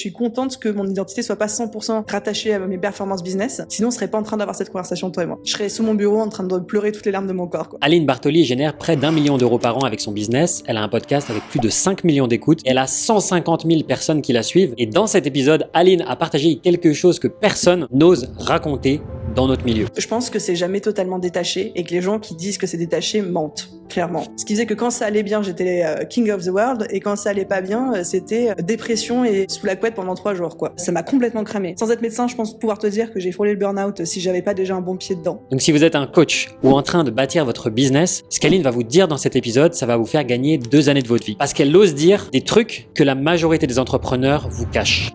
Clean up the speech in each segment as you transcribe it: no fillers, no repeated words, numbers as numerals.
suis contente que mon identité soit pas 100% rattachée à mes performances business. Sinon, on serait pas en train d'avoir cette conversation, toi et moi. Je serais sous mon bureau en train de pleurer toutes les larmes de mon corps, quoi. Aline Bartoli génère près d'1 million d'euros par an avec son business. Elle a un podcast avec plus de 5 millions d'écoutes. Elle a 150 000 personnes qui la suivent. Et dans cet épisode, Aline a partagé quelque chose que personne n'ose raconter dans notre milieu. Je pense que c'est jamais totalement détaché et que les gens qui disent que c'est détaché mentent, clairement. Ce qui faisait que quand ça allait bien, j'étais king of the world, et quand ça allait pas bien, c'était dépression et sous la couette pendant 3 jours, quoi. Ça m'a complètement cramé. Sans être médecin, je pense pouvoir te dire que j'ai frôlé le burn-out si j'avais pas déjà un bon pied dedans. Donc si vous êtes un coach ou en train de bâtir votre business, ce qu'Aline va vous dire dans cet épisode, ça va vous faire gagner 2 années de votre vie. Parce qu'elle ose dire des trucs que la majorité des entrepreneurs vous cachent.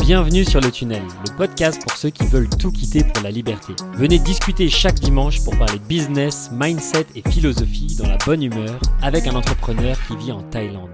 Bienvenue sur Le Tunnel, le podcast pour ceux qui veulent tout quitter pour la liberté. Venez discuter chaque dimanche pour parler business, mindset et philosophie dans la bonne humeur avec un entrepreneur qui vit en Thaïlande.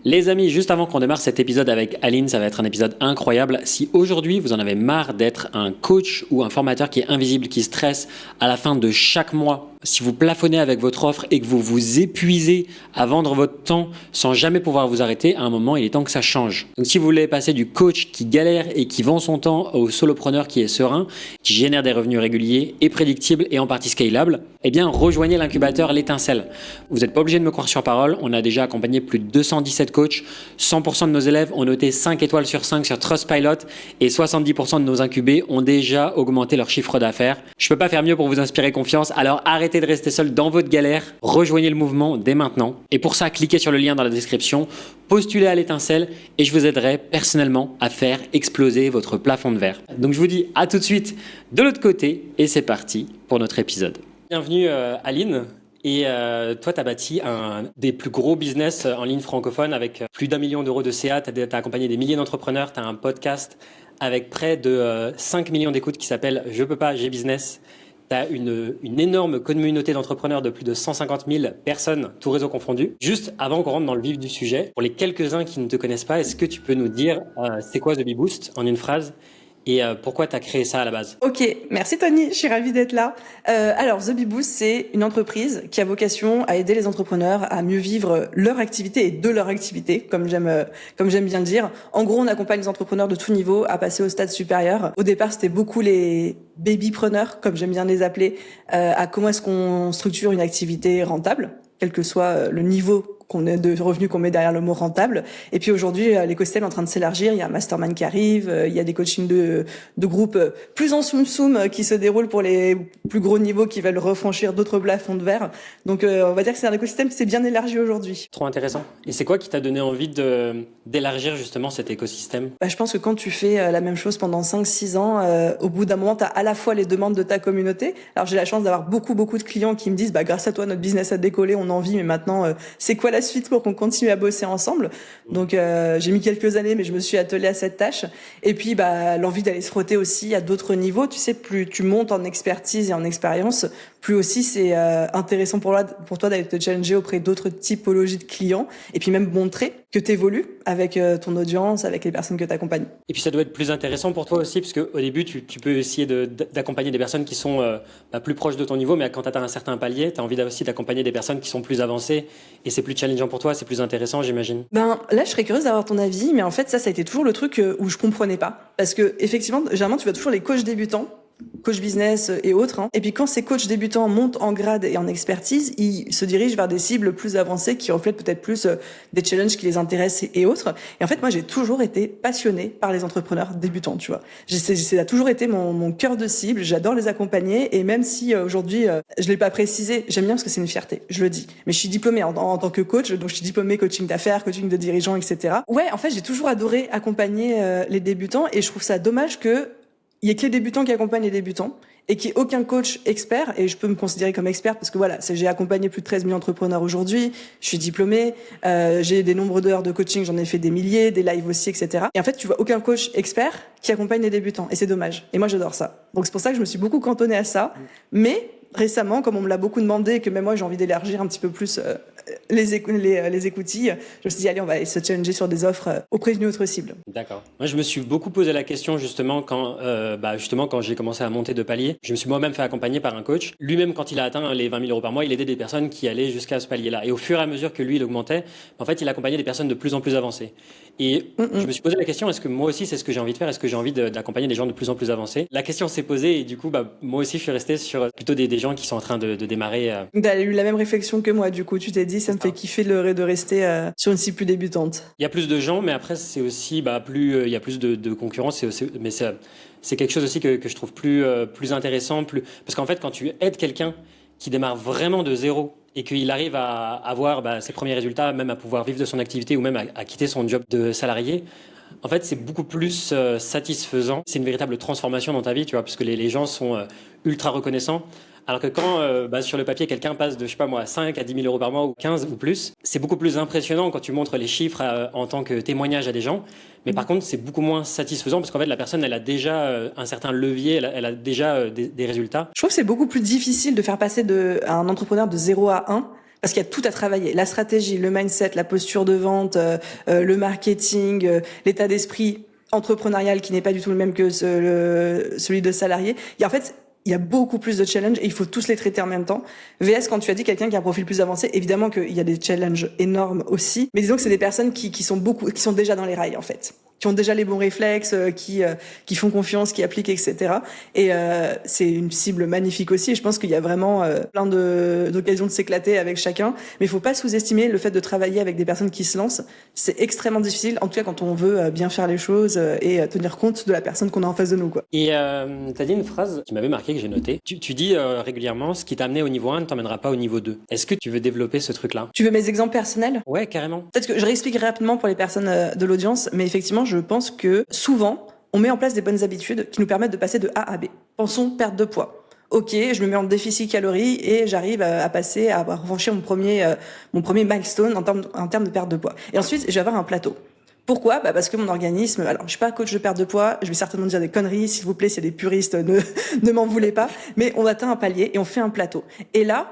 Les amis, juste avant qu'on démarre cet épisode avec Aline, ça va être un épisode incroyable. Si aujourd'hui vous en avez marre d'être un coach ou un formateur qui est invisible, qui stresse à la fin de chaque mois, si vous plafonnez avec votre offre et que vous vous épuisez à vendre votre temps sans jamais pouvoir vous arrêter, à un moment, il est temps que ça change. Donc si vous voulez passer du coach qui galère et qui vend son temps au solopreneur qui est serein, qui génère des revenus réguliers et prédictibles et en partie scalables, eh bien rejoignez l'incubateur L'Étincelle. Vous n'êtes pas obligé de me croire sur parole, on a déjà accompagné plus de 217 coachs, 100% de nos élèves ont noté 5 étoiles sur 5 sur Trustpilot et 70% de nos incubés ont déjà augmenté leur chiffre d'affaires. Je peux pas faire mieux pour vous inspirer confiance, alors arrêtez de rester seul dans votre galère, rejoignez le mouvement dès maintenant. Et pour ça, cliquez sur le lien dans la description, postulez à l'Étincelle et je vous aiderai personnellement à faire exploser votre plafond de verre. Donc je vous dis à tout de suite de l'autre côté et c'est parti pour notre épisode. Bienvenue Aline. Et toi, tu as bâti un des plus gros business en ligne francophone avec plus d'1 million d'euros de CA, tu as accompagné des milliers d'entrepreneurs, tu as un podcast avec près de 5 millions d'écoutes qui s'appelle « Je peux pas, j'ai business ». Tu as une énorme communauté d'entrepreneurs de plus de 150 000 personnes, tout réseau confondu. Juste avant qu'on rentre dans le vif du sujet, pour les quelques-uns qui ne te connaissent pas, est-ce que tu peux nous dire c'est quoi The Bee Boost en une phrase et pourquoi tu as créé ça à la base? Ok, merci Tony, je suis ravie d'être là. Alors, The Bee Boost, c'est une entreprise qui a vocation à aider les entrepreneurs à mieux vivre leur activité et de leur activité, comme j'aime bien le dire. En gros, on accompagne les entrepreneurs de tout niveau à passer au stade supérieur. Au départ, c'était beaucoup les babypreneurs, comme j'aime bien les appeler, à comment est-ce qu'on structure une activité rentable, quel que soit le niveau de revenus qu'on met derrière le mot rentable. Et puis aujourd'hui, l'écosystème est en train de s'élargir. Il y a un mastermind qui arrive, il y a des coachings de groupe plus en soum qui se déroulent pour les plus gros niveaux qui veulent refranchir d'autres plafonds de verre. Donc on va dire que c'est un écosystème qui s'est bien élargi aujourd'hui. Trop intéressant. Et c'est quoi qui t'a donné envie d'élargir justement cet écosystème? Je pense que quand tu fais la même chose pendant 5-6 ans, au bout d'un moment, tu as à la fois les demandes de ta communauté. Alors j'ai la chance d'avoir beaucoup de clients qui me disent grâce à toi, notre business a décollé, on en vit, mais maintenant, c'est quoi la suite pour qu'on continue à bosser ensemble? Donc j'ai mis quelques années, mais je me suis attelée à cette tâche. Et puis l'envie d'aller se frotter aussi à d'autres niveaux. Tu sais, plus tu montes en expertise et en expérience, plus aussi c'est intéressant pour toi d'aller te challenger auprès d'autres typologies de clients et puis même montrer que tu évolues avec ton audience, avec les personnes que tu accompagnes. Et puis ça doit être plus intéressant pour toi aussi, parce qu'au début, tu peux essayer d'accompagner des personnes qui sont plus proches de ton niveau, mais quand tu atteins un certain palier, tu as envie aussi d'accompagner des personnes qui sont plus avancées et c'est plus challengeant pour toi, c'est plus intéressant, j'imagine. Là, je serais curieuse d'avoir ton avis, mais en fait, ça a été toujours le truc où je comprenais pas. Parce que, effectivement, généralement, tu vois toujours les coachs débutants, coach business et autres. Et puis quand ces coachs débutants montent en grade et en expertise, ils se dirigent vers des cibles plus avancées qui reflètent peut-être plus des challenges qui les intéressent et autres. Et en fait, moi, j'ai toujours été passionnée par les entrepreneurs débutants, tu vois. Ça a toujours été mon cœur de cible. J'adore les accompagner. Et même si aujourd'hui, je l'ai pas précisé, j'aime bien parce que c'est une fierté, je le dis. Mais je suis diplômée en tant que coach, donc je suis diplômée coaching d'affaires, coaching de dirigeants, etc. Ouais, en fait, j'ai toujours adoré accompagner les débutants et je trouve ça dommage que il y a que les débutants qui accompagnent les débutants et qu'il n'y ait aucun coach expert, et je peux me considérer comme expert parce que voilà, j'ai accompagné plus de 13 000 entrepreneurs aujourd'hui, je suis diplômée, j'ai des nombres d'heures de coaching, j'en ai fait des milliers, des lives aussi, etc. Et en fait, tu vois aucun coach expert qui accompagne les débutants, et c'est dommage. Et moi, j'adore ça. Donc c'est pour ça que je me suis beaucoup cantonnée à ça, mais récemment, comme on me l'a beaucoup demandé et que même moi j'ai envie d'élargir un petit peu plus les écoutilles. Je me suis dit, allez, on va aller se challenger sur des offres auprès d'une autre cible. D'accord. Moi, je me suis beaucoup posé la question justement quand j'ai commencé à monter de palier. Je me suis moi-même fait accompagner par un coach. Lui-même, quand il a atteint les 20 000 euros par mois, il aidait des personnes qui allaient jusqu'à ce palier-là. Et au fur et à mesure que lui, il augmentait, en fait, il accompagnait des personnes de plus en plus avancées. Et je me suis posé la question, est-ce que moi aussi, c'est ce que j'ai envie de faire? Est-ce que j'ai envie d'accompagner des gens de plus en plus avancés? La question s'est posée et du coup, moi aussi, je suis resté sur plutôt des gens qui sont en train de démarrer. T'as eu la même réflexion que moi, du coup. Tu t'es dit, ça me fait kiffer de rester sur une cible plus débutante. Il y a plus de gens, mais après, c'est aussi, il y a plus de concurrence. Mais c'est quelque chose aussi que je trouve plus intéressant. Parce qu'en fait, quand tu aides quelqu'un qui démarre vraiment de zéro et qu'il arrive à avoir ses premiers résultats, même à pouvoir vivre de son activité ou même à quitter son job de salarié, en fait, c'est beaucoup plus satisfaisant. C'est une véritable transformation dans ta vie, tu vois, parce que les gens sont ultra reconnaissants. Alors que quand sur le papier, quelqu'un passe de, 5 à 10 000 euros par mois ou 15 ou plus, c'est beaucoup plus impressionnant quand tu montres les chiffres en tant que témoignage à des gens. Mais par contre, c'est beaucoup moins satisfaisant parce qu'en fait, la personne, elle a déjà un certain levier, elle a déjà des résultats. Je trouve que c'est beaucoup plus difficile de faire passer un entrepreneur de 0 à 1. Parce qu'il y a tout à travailler. La stratégie, le mindset, la posture de vente, le marketing, l'état d'esprit entrepreneurial qui n'est pas du tout le même que celui de salarié. Il y a beaucoup plus de challenges et il faut tous les traiter en même temps. VS, quand tu as dit quelqu'un qui a un profil plus avancé, évidemment qu'il y a des challenges énormes aussi. Mais disons que c'est des personnes qui sont déjà dans les rails, en fait. Qui ont déjà les bons réflexes, qui font confiance, qui appliquent, etc. Et c'est une cible magnifique aussi. Et je pense qu'il y a vraiment plein d'occasions de s'éclater avec chacun. Mais il faut pas sous-estimer le fait de travailler avec des personnes qui se lancent. C'est extrêmement difficile, en tout cas quand on veut bien faire les choses et tenir compte de la personne qu'on a en face de nous, quoi. Et t'as dit une phrase qui m'avait marqué, que j'ai notée. Tu dis régulièrement, ce qui t'a amené au niveau 1 ne t'emmènera pas au niveau 2. Est-ce que tu veux développer ce truc-là? Tu veux mes exemples personnels? Ouais, carrément. Peut-être que je réexpliquerai rapidement pour les personnes de l'audience, mais effectivement, je pense que souvent, on met en place des bonnes habitudes qui nous permettent de passer de A à B. Pensons perte de poids. Ok, je me mets en déficit calories et j'arrive à franchir mon premier milestone en termes de perte de poids. Et ensuite, je vais avoir un plateau. Pourquoi? Parce que mon organisme, alors je suis pas coach de perte de poids, je vais certainement dire des conneries, s'il vous plaît, s'il y a des puristes, ne m'en voulez pas, mais on atteint un palier et on fait un plateau. Et là,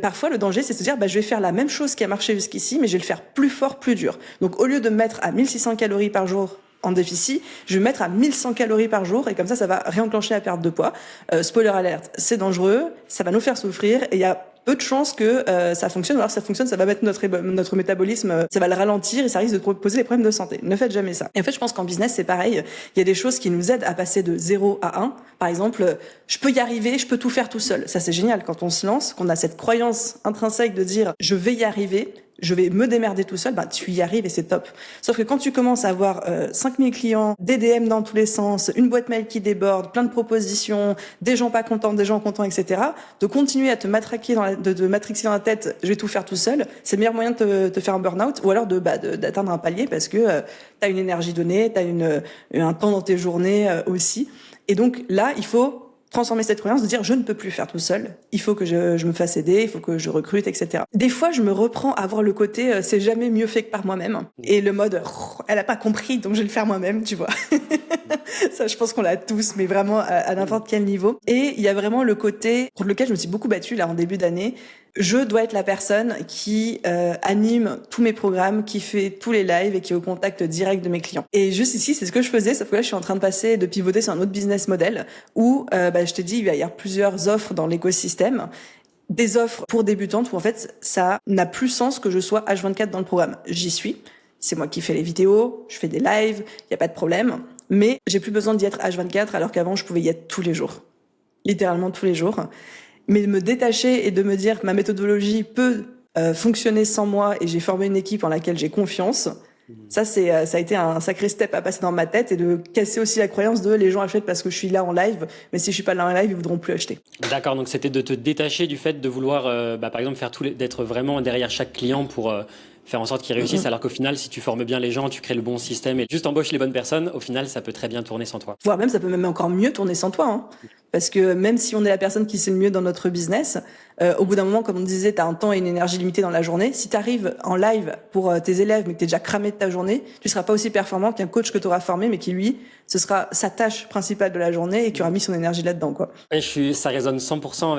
parfois, le danger, c'est de se dire, je vais faire la même chose qui a marché jusqu'ici, mais je vais le faire plus fort, plus dur. Donc, au lieu de me mettre à 1600 calories par jour en déficit, je vais me mettre à 1100 calories par jour, et comme ça va réenclencher la perte de poids. Spoiler alert, c'est dangereux, ça va nous faire souffrir, et il y a peu de chances que ça fonctionne. Ou alors ça fonctionne, ça va mettre notre métabolisme, ça va le ralentir et ça risque de poser des problèmes de santé. Ne faites jamais ça. Et en fait, je pense qu'en business, c'est pareil. Il y a des choses qui nous aident à passer de 0 à 1. Par exemple, je peux y arriver, je peux tout faire tout seul. Ça, c'est génial. Quand on se lance, qu'on a cette croyance intrinsèque de dire je vais y arriver, je vais me démerder tout seul, tu y arrives et c'est top. Sauf que quand tu commences à avoir 5000 clients, des DM dans tous les sens, une boîte mail qui déborde, plein de propositions, des gens pas contents, des gens contents, etc., de continuer à te matraquer de matrixer dans la tête, je vais tout faire tout seul, c'est le meilleur moyen de te faire un burn-out ou alors d'atteindre un palier parce que t'as une énergie donnée, t'as un temps dans tes journées aussi. Et donc là, il faut transformer cette croyance de dire je ne peux plus faire tout seul, il faut que je me fasse aider, il faut que je recrute, etc. Des fois, je me reprends à avoir le côté c'est jamais mieux fait que par moi-même et le mode elle a pas compris donc je vais le faire moi-même, tu vois. Ça, je pense qu'on l'a tous, mais vraiment à n'importe quel niveau. Et il y a vraiment le côté contre lequel je me suis beaucoup battue là en début d'année. Je dois être la personne qui anime tous mes programmes, qui fait tous les lives et qui est au contact direct de mes clients. Et juste ici, c'est ce que je faisais, sauf que là, je suis en train de pivoter sur un autre business model où, je te dis, il va y avoir plusieurs offres dans l'écosystème. Des offres pour débutantes où en fait, ça n'a plus sens que je sois H24 dans le programme. J'y suis. C'est moi qui fais les vidéos, je fais des lives, il n'y a pas de problème. Mais j'ai plus besoin d'y être H24 alors qu'avant, je pouvais y être tous les jours. Littéralement tous les jours. Mais de me détacher et de me dire que ma méthodologie peut fonctionner sans moi et j'ai formé une équipe en laquelle j'ai confiance, ça a été un sacré step à passer dans ma tête et de casser aussi la croyance de les gens achètent parce que je suis là en live, mais si je suis pas là en live, ils voudront plus acheter. D'accord, donc c'était de te détacher du fait de vouloir, par exemple, d'être vraiment derrière chaque client pour faire en sorte qu'ils réussissent, alors qu'au final, si tu formes bien les gens, tu crées le bon système et juste embauches les bonnes personnes, au final, ça peut très bien tourner sans toi. Voire même, ça peut même encore mieux tourner sans toi. Parce que même si on est la personne qui sait le mieux dans notre business, au bout d'un moment, comme on disait, tu as un temps et une énergie limitée dans la journée. Si tu arrives en live pour tes élèves, mais que tu es déjà cramé de ta journée, tu seras pas aussi performant qu'un coach que tu auras formé, mais qui, lui, ce sera sa tâche principale de la journée et qui aura mis son énergie là-dedans, quoi. Ouais, ça résonne 100%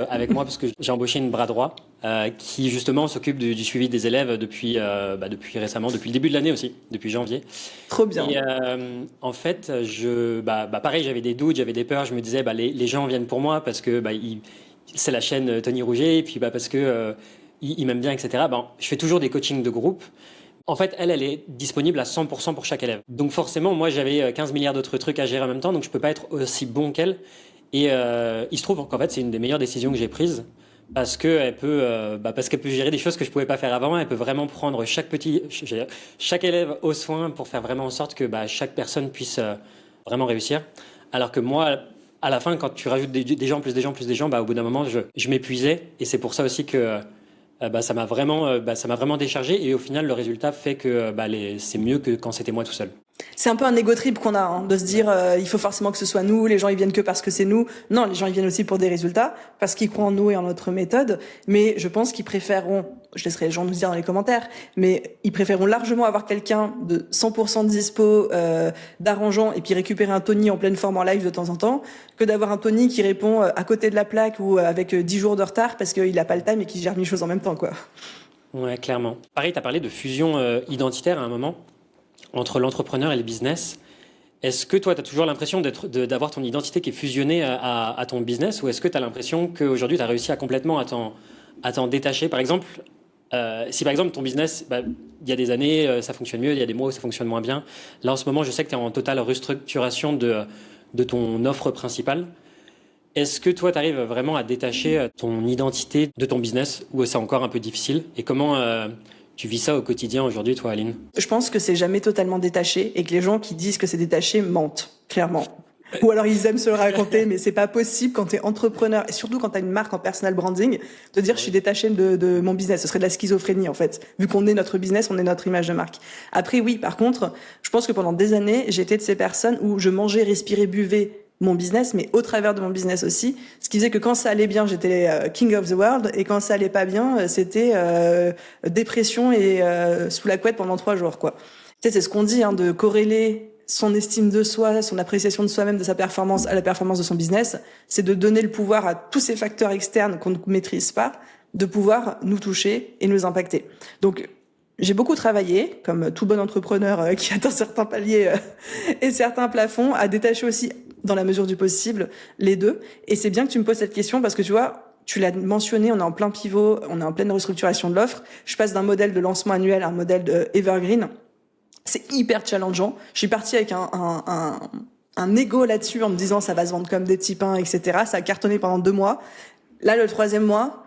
avec moi parce que j'ai embauché une bras droit qui justement s'occupe du suivi des élèves depuis récemment, depuis le début de l'année aussi, depuis janvier. Trop bien. Et en fait, pareil, j'avais des doutes, j'avais des peurs. Je me disais, les gens viennent pour moi parce que c'est la chaîne Tony Rouget, et puis parce que ils m'aiment bien, etc. Je fais toujours des coachings de groupe. En fait, elle est disponible à 100% pour chaque élève. Donc forcément, moi, j'avais 15 milliards d'autres trucs à gérer en même temps, donc je peux pas être aussi bon qu'elle. Et il se trouve qu'en fait, c'est une des meilleures décisions que j'ai prises parce qu'elle peut gérer des choses que je pouvais pas faire avant. Elle peut vraiment prendre chaque élève au soin pour faire vraiment en sorte que chaque personne puisse vraiment réussir. Alors que moi, à la fin, quand tu rajoutes des gens, plus des gens, plus des gens, au bout d'un moment, je m'épuisais. Et c'est pour ça aussi que ça m'a vraiment déchargé. Et au final, le résultat fait que c'est mieux que quand c'était moi tout seul. C'est un peu un ego trip qu'on a, hein, de se dire il faut forcément que ce soit nous, les gens ils viennent que parce que c'est nous. Non, les gens ils viennent aussi pour des résultats, parce qu'ils croient en nous et en notre méthode, mais je pense qu'ils préféreront, je laisserai les gens nous dire dans les commentaires, mais ils préféreront largement avoir quelqu'un de 100% dispo, d'arrangeant, et puis récupérer un Tony en pleine forme en live de temps en temps, que d'avoir un Tony qui répond à côté de la plaque ou avec 10 jours de retard parce qu'il a pas le time et qu'il gère 1000 choses en même temps, quoi. Ouais, clairement. Pareil, tu as parlé de fusion identitaire à un moment entre l'entrepreneur et le business. Est-ce que toi, tu as toujours l'impression d'avoir ton identité qui est fusionnée à ton business, ou est-ce que tu as l'impression qu'aujourd'hui, tu as réussi complètement à t'en détacher? Par exemple, si par exemple ton business, il y a des années, ça fonctionne mieux, il y a des mois où ça fonctionne moins bien. Là, en ce moment, je sais que tu es en totale restructuration de ton offre principale. Est-ce que toi, tu arrives vraiment à détacher ton identité de ton business, ou c'est encore un peu difficile? Et comment tu vis ça au quotidien aujourd'hui, toi, Aline? Je pense que c'est jamais totalement détaché et que les gens qui disent que c'est détaché mentent, clairement. Ou alors ils aiment se le raconter, mais c'est pas possible quand tu es entrepreneur et surtout quand tu as une marque en personal branding de dire je suis détaché de mon business. Ce serait de la schizophrénie en fait. Vu qu'on est notre business, on est notre image de marque. Après oui, par contre, je pense que pendant des années, j'étais de ces personnes où je mangeais, respirais, buvais mon business, mais au travers de mon business aussi. Ce qui faisait que quand ça allait bien, j'étais king of the world, et quand ça allait pas bien, c'était dépression et sous la couette pendant 3 jours, quoi. Tu sais, c'est ce qu'on dit, hein, de corréler son estime de soi, son appréciation de soi-même, de sa performance à la performance de son business. C'est de donner le pouvoir à tous ces facteurs externes qu'on ne maîtrise pas, de pouvoir nous toucher et nous impacter. Donc, j'ai beaucoup travaillé, comme tout bon entrepreneur qui atteint certains paliers et certains plafonds, à détacher aussi, dans la mesure du possible, les deux. Et c'est bien que tu me poses cette question parce que tu vois, tu l'as mentionné, on est en plein pivot, on est en pleine restructuration de l'offre. Je passe d'un modèle de lancement annuel à un modèle de evergreen. C'est hyper challengeant. Je suis partie avec un ego là-dessus en me disant ça va se vendre comme des petits pains, etc. Ça a cartonné pendant 2 mois. Là, le 3e mois,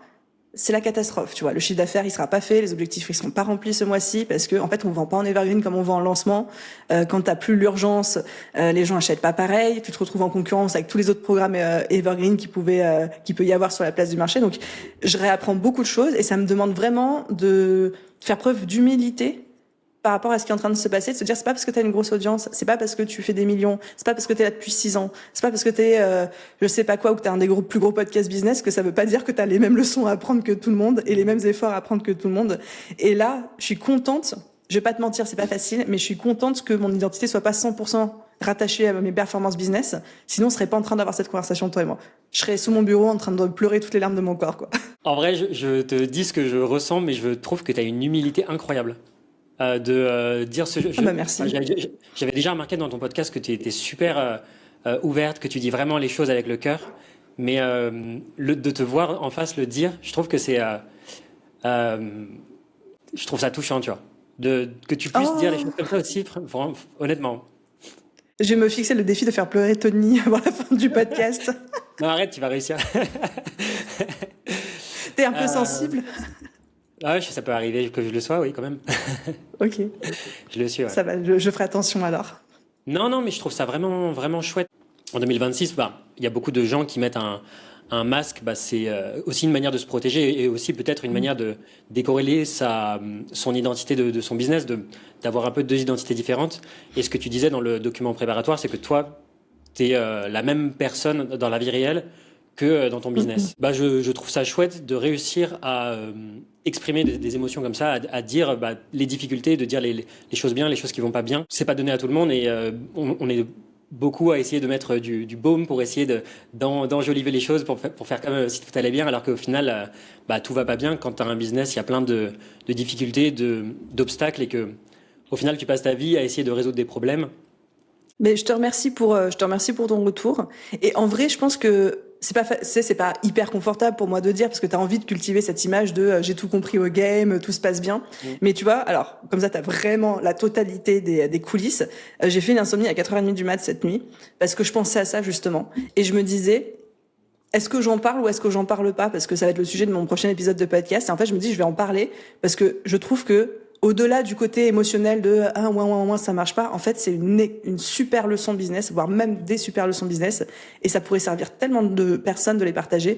c'est la catastrophe, tu vois. Le chiffre d'affaires, il sera pas fait, les objectifs, ils seront pas remplis ce mois-ci parce que, en fait, on vend pas en evergreen comme on vend en lancement. Quand t'as plus l'urgence, les gens achètent pas pareil. Tu te retrouves en concurrence avec tous les autres programmes evergreen qui peut y avoir sur la place du marché. Donc, je réapprends beaucoup de choses et ça me demande vraiment de faire preuve d'humilité par rapport à ce qui est en train de se passer, de se dire c'est pas parce que t'as une grosse audience, c'est pas parce que tu fais des millions, c'est pas parce que t'es là depuis 6 ans, c'est pas parce que t'es je sais pas quoi ou que t'as un des plus gros podcasts business que ça veut pas dire que t'as les mêmes leçons à apprendre que tout le monde et les mêmes efforts à apprendre que tout le monde. Et là, je suis contente, je vais pas te mentir, c'est pas facile, mais je suis contente que mon identité soit pas 100% rattachée à mes performances business, sinon on serait pas en train d'avoir cette conversation toi et moi. Je serais sous mon bureau en train de pleurer toutes les larmes de mon corps, quoi. En vrai, je te dis ce que je ressens, mais je trouve que t'as une humilité incroyable. De dire ce merci. J'avais déjà remarqué dans ton podcast que tu étais super ouverte, que tu dis vraiment les choses avec le cœur, mais de te voir en face le dire, je trouve que c'est je trouve ça touchant, tu vois, que tu puisses dire les choses comme ça aussi, honnêtement. Je vais me fixer le défi de faire pleurer Tony avant la fin du podcast. Non, arrête, tu vas réussir. T'es un peu sensible. Ah ouais, ça peut arriver que je le sois, oui, quand même. Ok. Je le suis, ouais. Ça va, je ferai attention alors. Non, mais je trouve ça vraiment, vraiment chouette. En 2026, il y a beaucoup de gens qui mettent un masque. C'est aussi une manière de se protéger et aussi peut-être une manière de décorréler son identité de son business, d'avoir un peu 2 identités différentes. Et ce que tu disais dans le document préparatoire, c'est que toi, tu es la même personne dans la vie réelle que dans ton business. Je trouve ça chouette de réussir à exprimer des émotions comme ça, à dire les difficultés, de dire les choses bien, les choses qui vont pas bien. C'est pas donné à tout le monde et on est beaucoup à essayer de mettre du baume pour essayer d'enjoliver les choses, pour faire comme si tout allait bien, alors qu'au final, tout va pas bien. Quand tu as un business, il y a plein de difficultés, d'obstacles et que au final, tu passes ta vie à essayer de résoudre des problèmes. Mais je te remercie pour ton retour. Et en vrai, je pense que c'est pas hyper confortable pour moi de dire, parce que t'as envie de cultiver cette image de j'ai tout compris au game, tout se passe bien. Mais tu vois, alors, comme ça, t'as vraiment la totalité des coulisses. J'ai fait une insomnie à 4h30 du mat cette nuit, parce que je pensais à ça, justement. Et je me disais, est-ce que j'en parle ou est-ce que j'en parle pas? Parce que ça va être le sujet de mon prochain épisode de podcast. Et en fait, je me dis, je vais en parler, parce que je trouve que, au-delà du côté émotionnel de ça marche pas, en fait c'est une super leçon business, voire même des super leçons business, et ça pourrait servir tellement de personnes de les partager,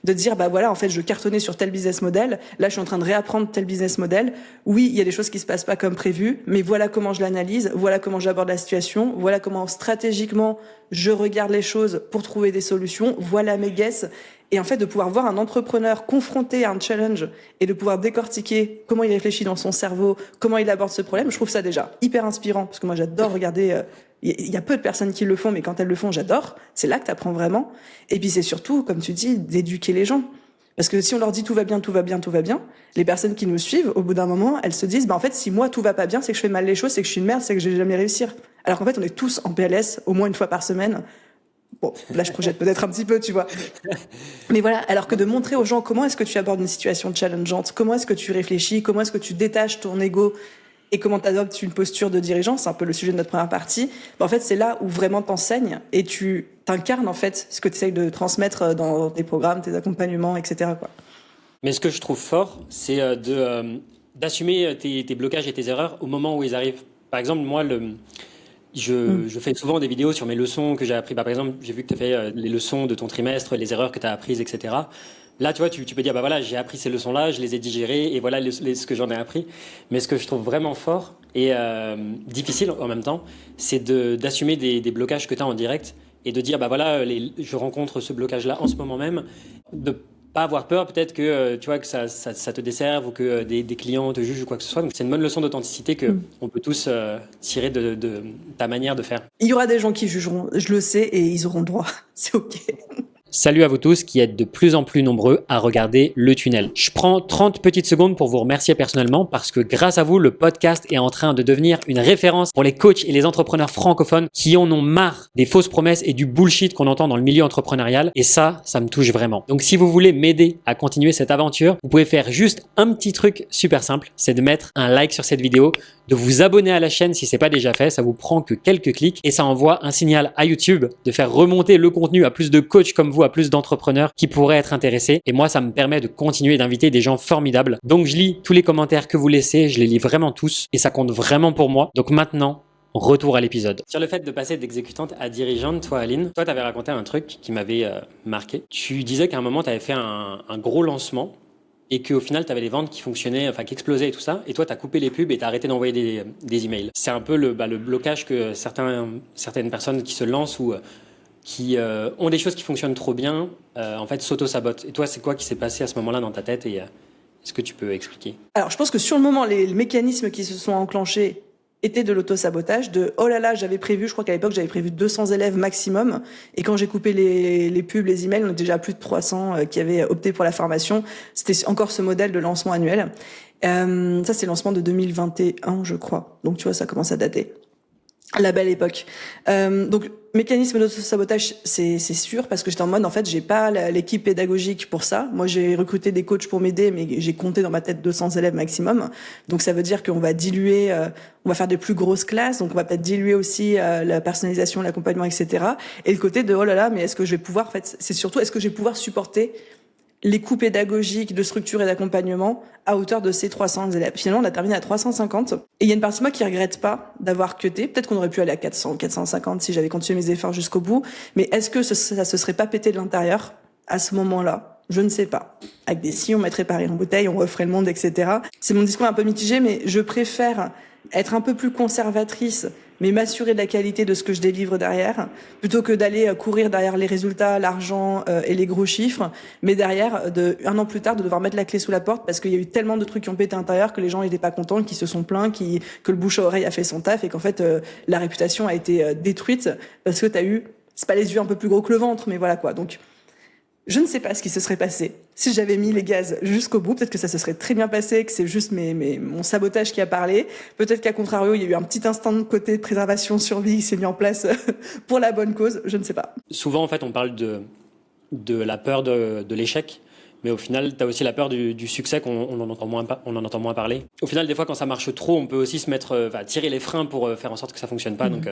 de dire voilà, en fait je cartonnais sur tel business model, là je suis en train de réapprendre tel business model, oui il y a des choses qui se passent pas comme prévu, mais voilà comment je l'analyse, voilà comment j'aborde la situation, voilà comment stratégiquement je regarde les choses pour trouver des solutions, voilà mes guesses. Et en fait, de pouvoir voir un entrepreneur confronté à un challenge et de pouvoir décortiquer comment il réfléchit dans son cerveau, comment il aborde ce problème, je trouve ça déjà hyper inspirant. Parce que moi, j'adore regarder. Il y a peu de personnes qui le font, mais quand elles le font, j'adore. C'est là que tu apprends vraiment. Et puis, c'est surtout, comme tu dis, d'éduquer les gens. Parce que si on leur dit tout va bien, tout va bien, tout va bien, les personnes qui nous suivent, au bout d'un moment, elles se disent, en fait, si moi tout va pas bien, c'est que je fais mal les choses, c'est que je suis une merde, c'est que je vais jamais réussir. Alors qu'en fait, on est tous en PLS au moins une fois par semaine. Bon, là, je projette peut-être un petit peu, tu vois. Mais voilà, alors que de montrer aux gens comment est-ce que tu abordes une situation challengeante, comment est-ce que tu réfléchis, comment est-ce que tu détaches ton ego et comment tu adoptes une posture de dirigeant, c'est un peu le sujet de notre première partie. En fait, c'est là où vraiment t'enseignes et tu t'incarnes, en fait, ce que tu essayes de transmettre dans tes programmes, tes accompagnements, etc., quoi. Mais ce que je trouve fort, c'est d'assumer tes blocages et tes erreurs au moment où ils arrivent. Par exemple, moi, je fais souvent des vidéos sur mes leçons que j'ai apprises. Par exemple, j'ai vu que tu as fait les leçons de ton trimestre, les erreurs que tu as apprises, etc. Là, tu vois, tu peux dire, voilà, j'ai appris ces leçons-là, je les ai digérées et voilà ce que j'en ai appris. Mais ce que je trouve vraiment fort et difficile en même temps, c'est d'assumer des blocages que tu as en direct et de dire, voilà, je rencontre ce blocage-là en ce moment même, de pas avoir peur peut-être que tu vois que ça te desserve ou que des clients te jugent ou quoi que ce soit. Donc c'est une bonne leçon d'authenticité que on peut tous tirer de ta manière de faire. Il y aura des gens qui jugeront, je le sais, et ils auront le droit. C'est ok. Salut à vous tous qui êtes de plus en plus nombreux à regarder le tunnel. Je prends 30 petites secondes pour vous remercier personnellement parce que grâce à vous, le podcast est en train de devenir une référence pour les coachs et les entrepreneurs francophones qui en ont marre des fausses promesses et du bullshit qu'on entend dans le milieu entrepreneurial. Et ça me touche vraiment. Donc si vous voulez m'aider à continuer cette aventure, vous pouvez faire juste un petit truc super simple, c'est de mettre un like sur cette vidéo, de vous abonner à la chaîne si c'est pas déjà fait, ça vous prend que quelques clics et ça envoie un signal à YouTube de faire remonter le contenu à plus de coachs comme vous, à plus d'entrepreneurs qui pourraient être intéressés. Et moi, ça me permet de continuer d'inviter des gens formidables. Donc, je lis tous les commentaires que vous laissez, je les lis vraiment tous et ça compte vraiment pour moi. Donc maintenant, retour à l'épisode. Sur le fait de passer d'exécutante à dirigeante, toi, Aline, toi, tu avais raconté un truc qui m'avait marqué. Tu disais qu'à un moment, tu avais fait un gros lancement et qu'au final, tu avais les ventes qui fonctionnaient, enfin qui explosaient et tout ça, et toi, tu as coupé les pubs et tu as arrêté d'envoyer des emails. C'est un peu le blocage que certaines personnes qui se lancent ou qui ont des choses qui fonctionnent trop bien, en fait, s'auto-sabotent. Et toi, c'est quoi qui s'est passé à ce moment-là dans ta tête et est-ce que tu peux expliquer? Alors, je pense que sur le moment, les mécanismes qui se sont enclenchés étaient de l'auto-sabotage, oh là là, j'avais prévu, je crois qu'à l'époque, j'avais prévu 200 élèves maximum. Et quand j'ai coupé les pubs, les emails, on était déjà à plus de 300 qui avaient opté pour la formation. C'était encore ce modèle de lancement annuel. Ça, c'est le lancement de 2021, je crois. Donc, tu vois, ça commence à dater. La belle époque. Donc, mécanisme d'auto-sabotage, c'est sûr, parce que j'étais en mode, en fait, j'ai pas l'équipe pédagogique pour ça. Moi, j'ai recruté des coachs pour m'aider, mais j'ai compté dans ma tête 200 élèves maximum. Donc, ça veut dire qu'on va diluer, on va faire des plus grosses classes, donc on va peut-être diluer aussi la personnalisation, l'accompagnement, etc. Et le côté de, oh là là, mais est-ce que je vais pouvoir, en fait, c'est surtout, est-ce que je vais pouvoir supporter les coûts pédagogiques, de structure et d'accompagnement à hauteur de ces 300 élèves. Finalement, on a terminé à 350. Et il y a une partie de moi qui regrette pas d'avoir cuté. Peut-être qu'on aurait pu aller à 400, 450 si j'avais continué mes efforts jusqu'au bout. Mais est-ce que ça se serait pas pété de l'intérieur à ce moment-là? Je ne sais pas. Avec des si, on mettrait Paris en bouteille, on referait le monde, etc. C'est mon discours un peu mitigé, mais je préfère être un peu plus conservatrice mais m'assurer de la qualité de ce que je délivre derrière, plutôt que d'aller courir derrière les résultats, l'argent et les gros chiffres, mais derrière, un an plus tard, de devoir mettre la clé sous la porte parce qu'il y a eu tellement de trucs qui ont pété à l'intérieur que les gens n'étaient pas contents, qui se sont plaints, que le bouche à oreille a fait son taf et qu'en fait, la réputation a été détruite parce que c'est pas les yeux un peu plus gros que le ventre, mais voilà quoi. Donc, je ne sais pas ce qui se serait passé si j'avais mis les gaz jusqu'au bout. Peut-être que ça se serait très bien passé, que c'est juste mon sabotage qui a parlé. Peut-être qu'à contrario, il y a eu un petit instinct de côté de préservation, survie qui s'est mis en place pour la bonne cause. Je ne sais pas. Souvent, en fait, on parle de la peur de l'échec. Mais au final, tu as aussi la peur du succès on en entend moins parler. Au final, des fois, quand ça marche trop, on peut aussi se mettre, tirer les freins pour faire en sorte que ça fonctionne pas. Donc,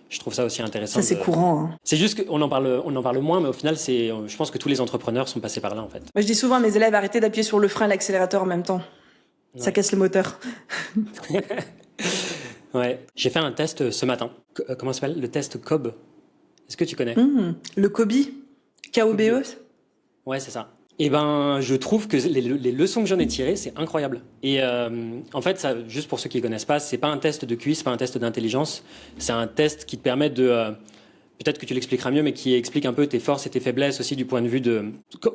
je trouve ça aussi intéressant. Ça, c'est courant. Hein. C'est juste qu'on en parle moins, mais au final, je pense que tous les entrepreneurs sont passés par là, en fait. Moi, je dis souvent à mes élèves, arrêtez d'appuyer sur le frein et l'accélérateur en même temps. Ouais. Ça casse le moteur. Ouais. J'ai fait un test ce matin. Comment ça s'appelle ? Le test COBE. Est-ce que tu connais ? Le KOBE ? K-O-B-E ? Ouais, c'est ça. Et ben, je trouve que les leçons que j'en ai tirées, c'est incroyable. Et en fait, ça, juste pour ceux qui ne connaissent pas, c'est pas un test de QI, c'est pas un test d'intelligence. C'est un test qui te permet peut-être que tu l'expliqueras mieux, mais qui explique un peu tes forces et tes faiblesses aussi du point de vue de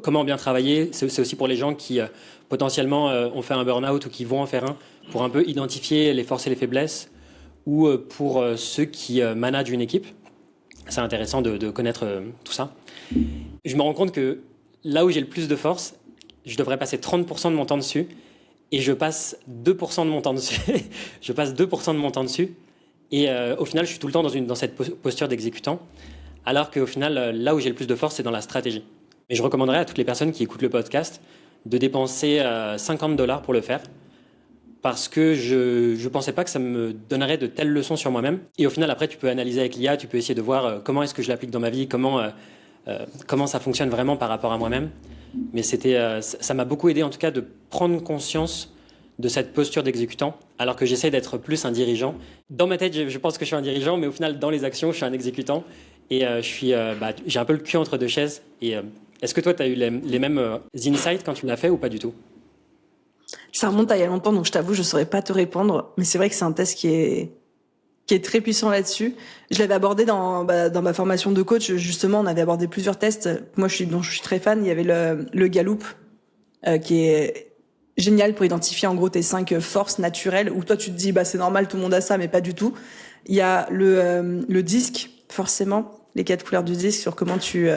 comment bien travailler. C'est aussi pour les gens qui potentiellement ont fait un burn-out ou qui vont en faire un, pour un peu identifier les forces et les faiblesses, ou pour ceux qui managent une équipe. C'est intéressant de connaître tout ça. Je me rends compte que là où j'ai le plus de force, je devrais passer 30% de mon temps dessus, et je passe 2% de mon temps dessus. Je passe 2% de mon temps dessus. Et au final, je suis tout le temps dans cette posture d'exécutant, alors qu'au final, là où j'ai le plus de force, c'est dans la stratégie. Mais je recommanderais à toutes les personnes qui écoutent le podcast de dépenser $50 pour le faire, parce que je ne pensais pas que ça me donnerait de telles leçons sur moi-même. Et au final, après, tu peux analyser avec l'IA, tu peux essayer de voir comment est-ce que je l'applique dans ma vie, comment ça fonctionne vraiment par rapport à moi-même. Mais ça m'a beaucoup aidé, en tout cas, de prendre conscience de cette posture d'exécutant, alors que j'essaie d'être plus un dirigeant. Dans ma tête, je pense que je suis un dirigeant, mais au final, dans les actions, je suis un exécutant. Et j'ai un peu le cul entre deux chaises. Et est-ce que toi, tu as eu les mêmes insights quand tu l'as fait ou pas du tout ? Ça remonte à il y a longtemps, donc je t'avoue, je ne saurais pas te répondre. Mais c'est vrai que c'est un test qui est très puissant là-dessus. Je l'avais abordé dans ma formation de coach. Justement, on avait abordé plusieurs tests. Moi, dont je suis très fan. Il y avait le Gallup, qui est génial pour identifier en gros tes 5 forces naturelles, où toi tu te dis c'est normal, tout le monde a ça, mais pas du tout. Il y a le disque, forcément, les 4 couleurs du disque, sur comment tu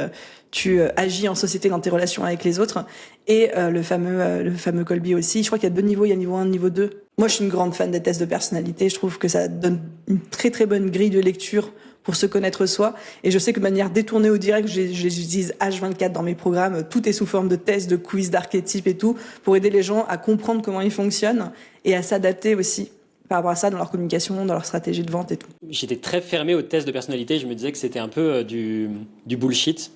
agis en société dans tes relations avec les autres, et le fameux Kolbe aussi. Je crois qu'il y a 2 niveaux, il y a niveau 1, niveau 2. Moi, je suis une grande fan des tests de personnalité. Je trouve que ça donne une très très bonne grille de lecture pour se connaître soi. Et je sais que de manière détournée ou directe, je les utilise H24 dans mes programmes. Tout est sous forme de tests, de quiz, d'archétypes et tout, pour aider les gens à comprendre comment ils fonctionnent et à s'adapter aussi par rapport à ça dans leur communication, dans leur stratégie de vente et tout. J'étais très fermé aux tests de personnalité. Je me disais que c'était un peu du bullshit.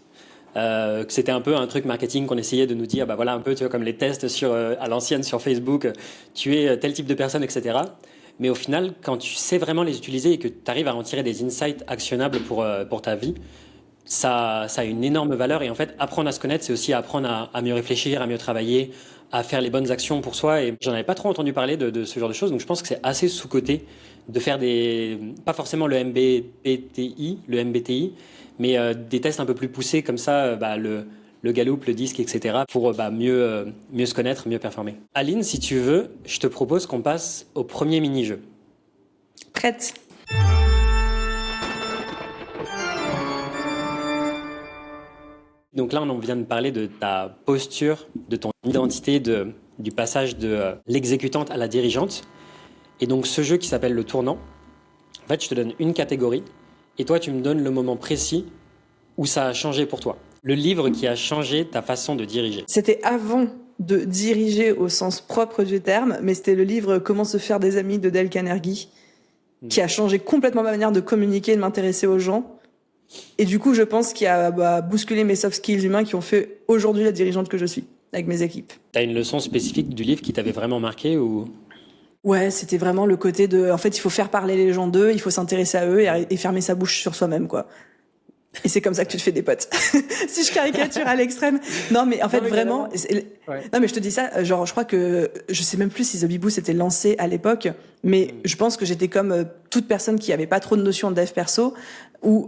Que c'était un peu un truc marketing qu'on essayait de nous dire, voilà un peu, tu vois, comme les tests à l'ancienne sur Facebook, tu es tel type de personne, etc. Mais au final, quand tu sais vraiment les utiliser et que tu arrives à en tirer des insights actionnables pour ta vie, ça a une énorme valeur. Et en fait, apprendre à se connaître, c'est aussi apprendre à mieux réfléchir, à mieux travailler, à faire les bonnes actions pour soi. Et j'en avais pas trop entendu parler de ce genre de choses, donc je pense que c'est assez sous-coté de faire pas forcément le MBTI, mais des tests un peu plus poussés comme ça, le Gallup, le disque, etc., pour mieux se connaître, mieux performer. Aline, si tu veux, je te propose qu'on passe au premier mini-jeu. Prête. Donc là, on vient de parler de ta posture, de ton identité, du passage de l'exécutante à la dirigeante. Et donc ce jeu qui s'appelle le tournant, en fait, je te donne une catégorie, et toi, tu me donnes le moment précis où ça a changé pour toi. Le livre qui a changé ta façon de diriger. C'était avant de diriger au sens propre du terme, mais c'était le livre « Comment se faire des amis » de Dale Carnegie, qui a changé complètement ma manière de communiquer et de m'intéresser aux gens. Et du coup, je pense qu'il a bousculé mes soft skills humains qui ont fait aujourd'hui la dirigeante que je suis, avec mes équipes. T'as une leçon spécifique du livre qui t'avait vraiment marqué ou... Ouais, c'était vraiment le côté de... En fait, il faut faire parler les gens d'eux, il faut s'intéresser à eux et fermer sa bouche sur soi-même, quoi. Et c'est comme ça que tu te fais des potes. Si je caricature à l'extrême. Non, mais en fait, vraiment. Ouais. Non, mais je te dis ça, genre, je crois que, je sais même plus si The Bibou s'était lancé à l'époque, mais je pense que j'étais comme toute personne qui avait pas trop de notion de dev perso, où,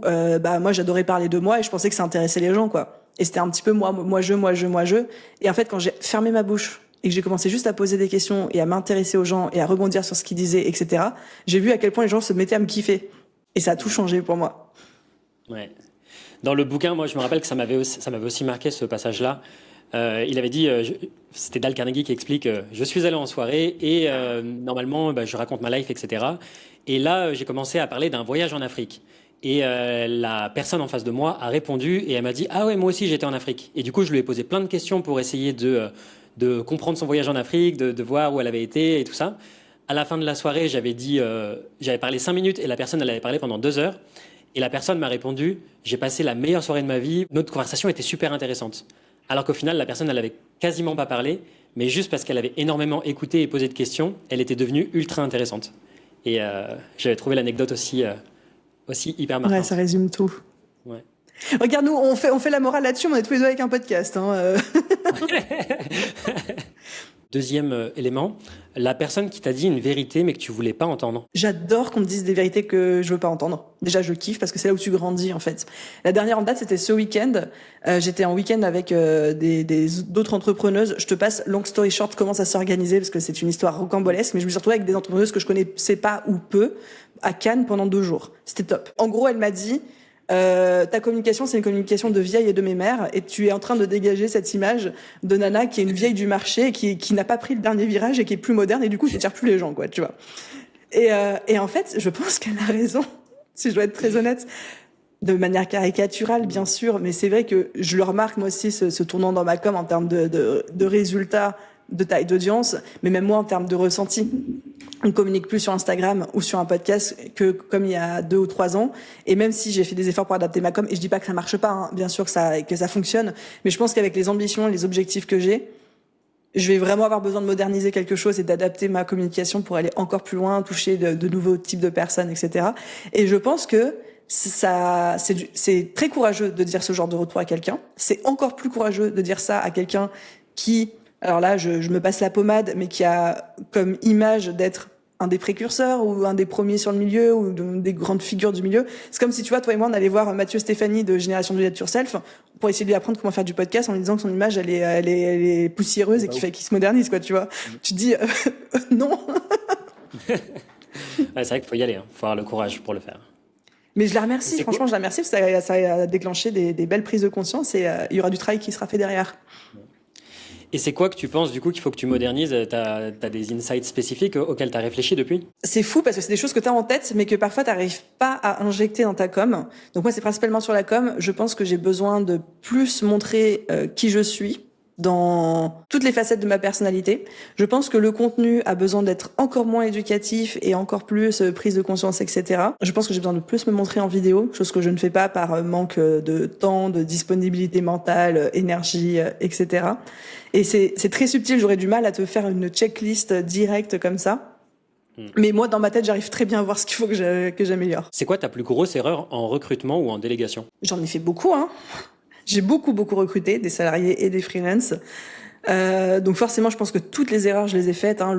moi, j'adorais parler de moi et je pensais que ça intéressait les gens, quoi. Et c'était un petit peu moi, je. Et en fait, quand j'ai fermé ma bouche et que j'ai commencé juste à poser des questions et à m'intéresser aux gens et à rebondir sur ce qu'ils disaient, etc., j'ai vu à quel point les gens se mettaient à me kiffer. Et ça a tout changé pour moi. Ouais. Dans le bouquin, moi, je me rappelle que ça m'avait aussi marqué ce passage-là. Il avait dit, c'était Dale Carnegie qui explique, je suis allé en soirée et normalement, je raconte ma life, etc. Et là, j'ai commencé à parler d'un voyage en Afrique. Et la personne en face de moi a répondu et elle m'a dit, ah ouais, moi aussi j'étais en Afrique. Et du coup, je lui ai posé plein de questions pour essayer de comprendre son voyage en Afrique, de voir où elle avait été et tout ça. À la fin de la soirée, j'avais parlé 5 minutes et la personne, elle avait parlé pendant 2 heures. Et la personne m'a répondu, j'ai passé la meilleure soirée de ma vie, notre conversation était super intéressante. Alors qu'au final, la personne, elle avait quasiment pas parlé, mais juste parce qu'elle avait énormément écouté et posé de questions, elle était devenue ultra intéressante. Et j'avais trouvé l'anecdote aussi hyper marquante. Ouais, ça résume tout. Ouais. Regarde, nous, on fait la morale là-dessus, on est tous les deux avec un podcast. Deuxième élément, la personne qui t'a dit une vérité mais que tu voulais pas entendre. J'adore qu'on me dise des vérités que je veux pas entendre. Déjà, je kiffe parce que c'est là où tu grandis, en fait. La dernière en date, c'était ce week-end. J'étais en week-end avec d'autres entrepreneuses. Je te passe, long story short, comment ça s'est organisé parce que c'est une histoire rocambolesque, mais je me suis retrouvée avec des entrepreneuses que je connaissais pas ou peu à Cannes pendant 2 jours. C'était top. En gros, elle m'a dit, ta communication, c'est une communication de vieille et de mémère, et tu es en train de dégager cette image de nana qui est une vieille du marché, et qui n'a pas pris le dernier virage et qui est plus moderne, et du coup, qui tire plus les gens, quoi, tu vois. Et en fait, je pense qu'elle a raison, si je dois être très honnête, de manière caricaturale, bien sûr, mais c'est vrai que je le remarque, moi aussi, ce tournant dans ma com en termes de résultats, de taille d'audience, mais même moi en termes de ressenti. On communique plus sur Instagram ou sur un podcast que comme il y a 2 ou 3 ans. Et même si j'ai fait des efforts pour adapter ma com, et je dis pas que ça marche pas, hein, bien sûr que ça fonctionne, mais je pense qu'avec les ambitions et les objectifs que j'ai, je vais vraiment avoir besoin de moderniser quelque chose et d'adapter ma communication pour aller encore plus loin, toucher de nouveaux types de personnes, etc. Et je pense que c'est très courageux de dire ce genre de retour à quelqu'un. C'est encore plus courageux de dire ça à quelqu'un qui, alors là, je me passe la pommade, mais qui a comme image d'être un des précurseurs ou un des premiers sur le milieu ou des grandes figures du milieu. C'est comme si, tu vois, toi et moi, on allait voir Mathieu Stéphanie de Génération Do It Yourself pour essayer de lui apprendre comment faire du podcast en lui disant que son image, elle est poussiéreuse et qu'il se modernise, quoi, tu vois. Tu te dis, non. Ouais, c'est vrai qu'il faut y aller, hein. Faut avoir le courage pour le faire. Mais je la remercie, franchement, je la remercie parce que ça a déclenché des belles prises de conscience et il y aura du travail qui sera fait derrière. Et c'est quoi que tu penses du coup qu'il faut que tu modernises? T'as des insights spécifiques auxquels tu as réfléchi depuis? C'est fou parce que c'est des choses que tu as en tête mais que parfois tu n'arrives pas à injecter dans ta com. Donc moi c'est principalement sur la com. Je pense que j'ai besoin de plus montrer qui je suis dans toutes les facettes de ma personnalité. Je pense que le contenu a besoin d'être encore moins éducatif et encore plus prise de conscience, etc. Je pense que j'ai besoin de plus me montrer en vidéo, chose que je ne fais pas par manque de temps, de disponibilité mentale, énergie, etc. Et c'est très subtil, j'aurais du mal à te faire une checklist directe comme ça. Mais moi, dans ma tête, j'arrive très bien à voir ce qu'il faut que j'améliore. C'est quoi ta plus grosse erreur en recrutement ou en délégation? J'en ai fait beaucoup, hein. J'ai beaucoup recruté, des salariés et des freelances. Donc forcément, je pense que toutes les erreurs, je les ai faites. Hein.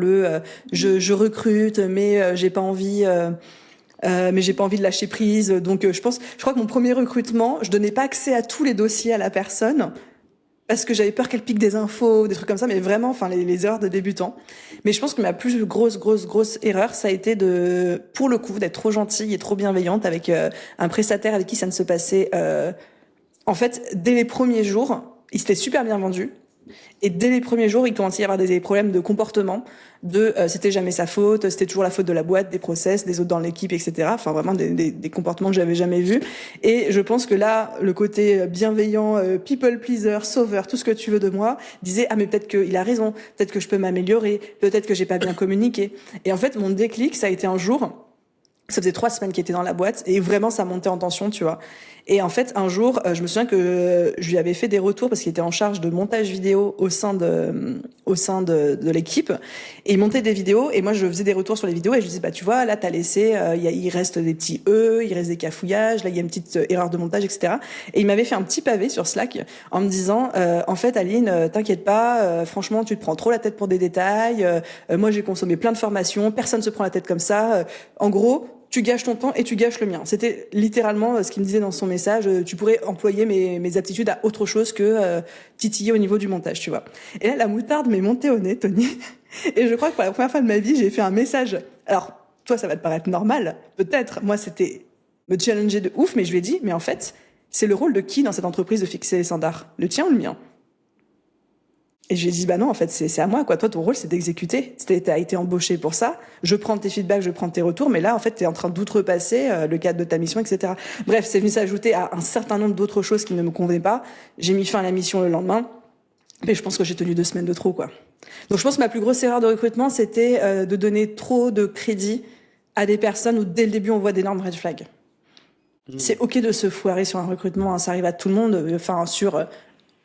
Je recrute, mais j'ai pas envie... mais j'ai pas envie de lâcher prise. Donc je crois que mon premier recrutement, je donnais pas accès à tous les dossiers à la personne parce que j'avais peur qu'elle pique des infos, des trucs comme ça, mais vraiment, enfin les erreurs de débutant. Mais je pense que ma plus grosse erreur, ça a été pour le coup, d'être trop gentille et trop bienveillante avec un prestataire avec qui ça ne se passait. En fait, dès les premiers jours, il s'était super bien vendu. Et dès les premiers jours, il commençait à y avoir des problèmes de comportement, c'était jamais sa faute, c'était toujours la faute de la boîte, des process, des autres dans l'équipe, etc. Enfin, vraiment des comportements que j'avais jamais vus. Et je pense que là, le côté bienveillant, people pleaser, sauveur, tout ce que tu veux de moi, disait, ah, mais peut-être qu'il a raison, peut-être que je peux m'améliorer, peut-être que j'ai pas bien communiqué. Et en fait, mon déclic, ça a été un jour, Ça faisait 3 semaines qu'il était dans la boîte et vraiment ça montait en tension, tu vois. Et en fait, un jour, je me souviens que je lui avais fait des retours parce qu'il était en charge de montage vidéo au sein de l'équipe. Et il montait des vidéos et moi, je faisais des retours sur les vidéos et je lui disais, bah, tu vois, là, t'as laissé, il reste des petits il reste des cafouillages, là, il y a une petite erreur de montage, etc. Et il m'avait fait un petit pavé sur Slack en me disant, en fait, Aline, t'inquiète pas, franchement, tu te prends trop la tête pour des détails. Moi, j'ai consommé plein de formations, personne se prend la tête comme ça. En gros, tu gâches ton temps et tu gâches le mien. C'était littéralement ce qu'il me disait dans son message. Tu pourrais employer mes aptitudes à autre chose que titiller au niveau du montage, tu vois. Et là, la moutarde m'est montée au nez, Tony. Et je crois que pour la première fois de ma vie, j'ai fait un message. Alors, toi, ça va te paraître normal, peut-être. Moi, c'était me challenger de ouf, mais je lui ai dit, mais en fait, c'est le rôle de qui dans cette entreprise de fixer les standards? Le tien ou le mien? Et je lui ai dit, bah non, en fait, c'est à moi, quoi. Toi, ton rôle, c'est d'exécuter. T'as été embauché pour ça. Je prends tes feedbacks, je prends tes retours, mais là, en fait, t'es en train d'outrepasser le cadre de ta mission, etc. Bref, c'est venu s'ajouter à un certain nombre d'autres choses qui ne me convenaient pas. J'ai mis fin à la mission le lendemain. Mais je pense que j'ai tenu 2 semaines de trop, quoi. Donc, je pense que ma plus grosse erreur de recrutement, c'était de donner trop de crédit à des personnes où, dès le début, on voit d'énormes red flags. C'est OK de se foirer sur un recrutement, hein, ça arrive à tout le monde. Enfin, sur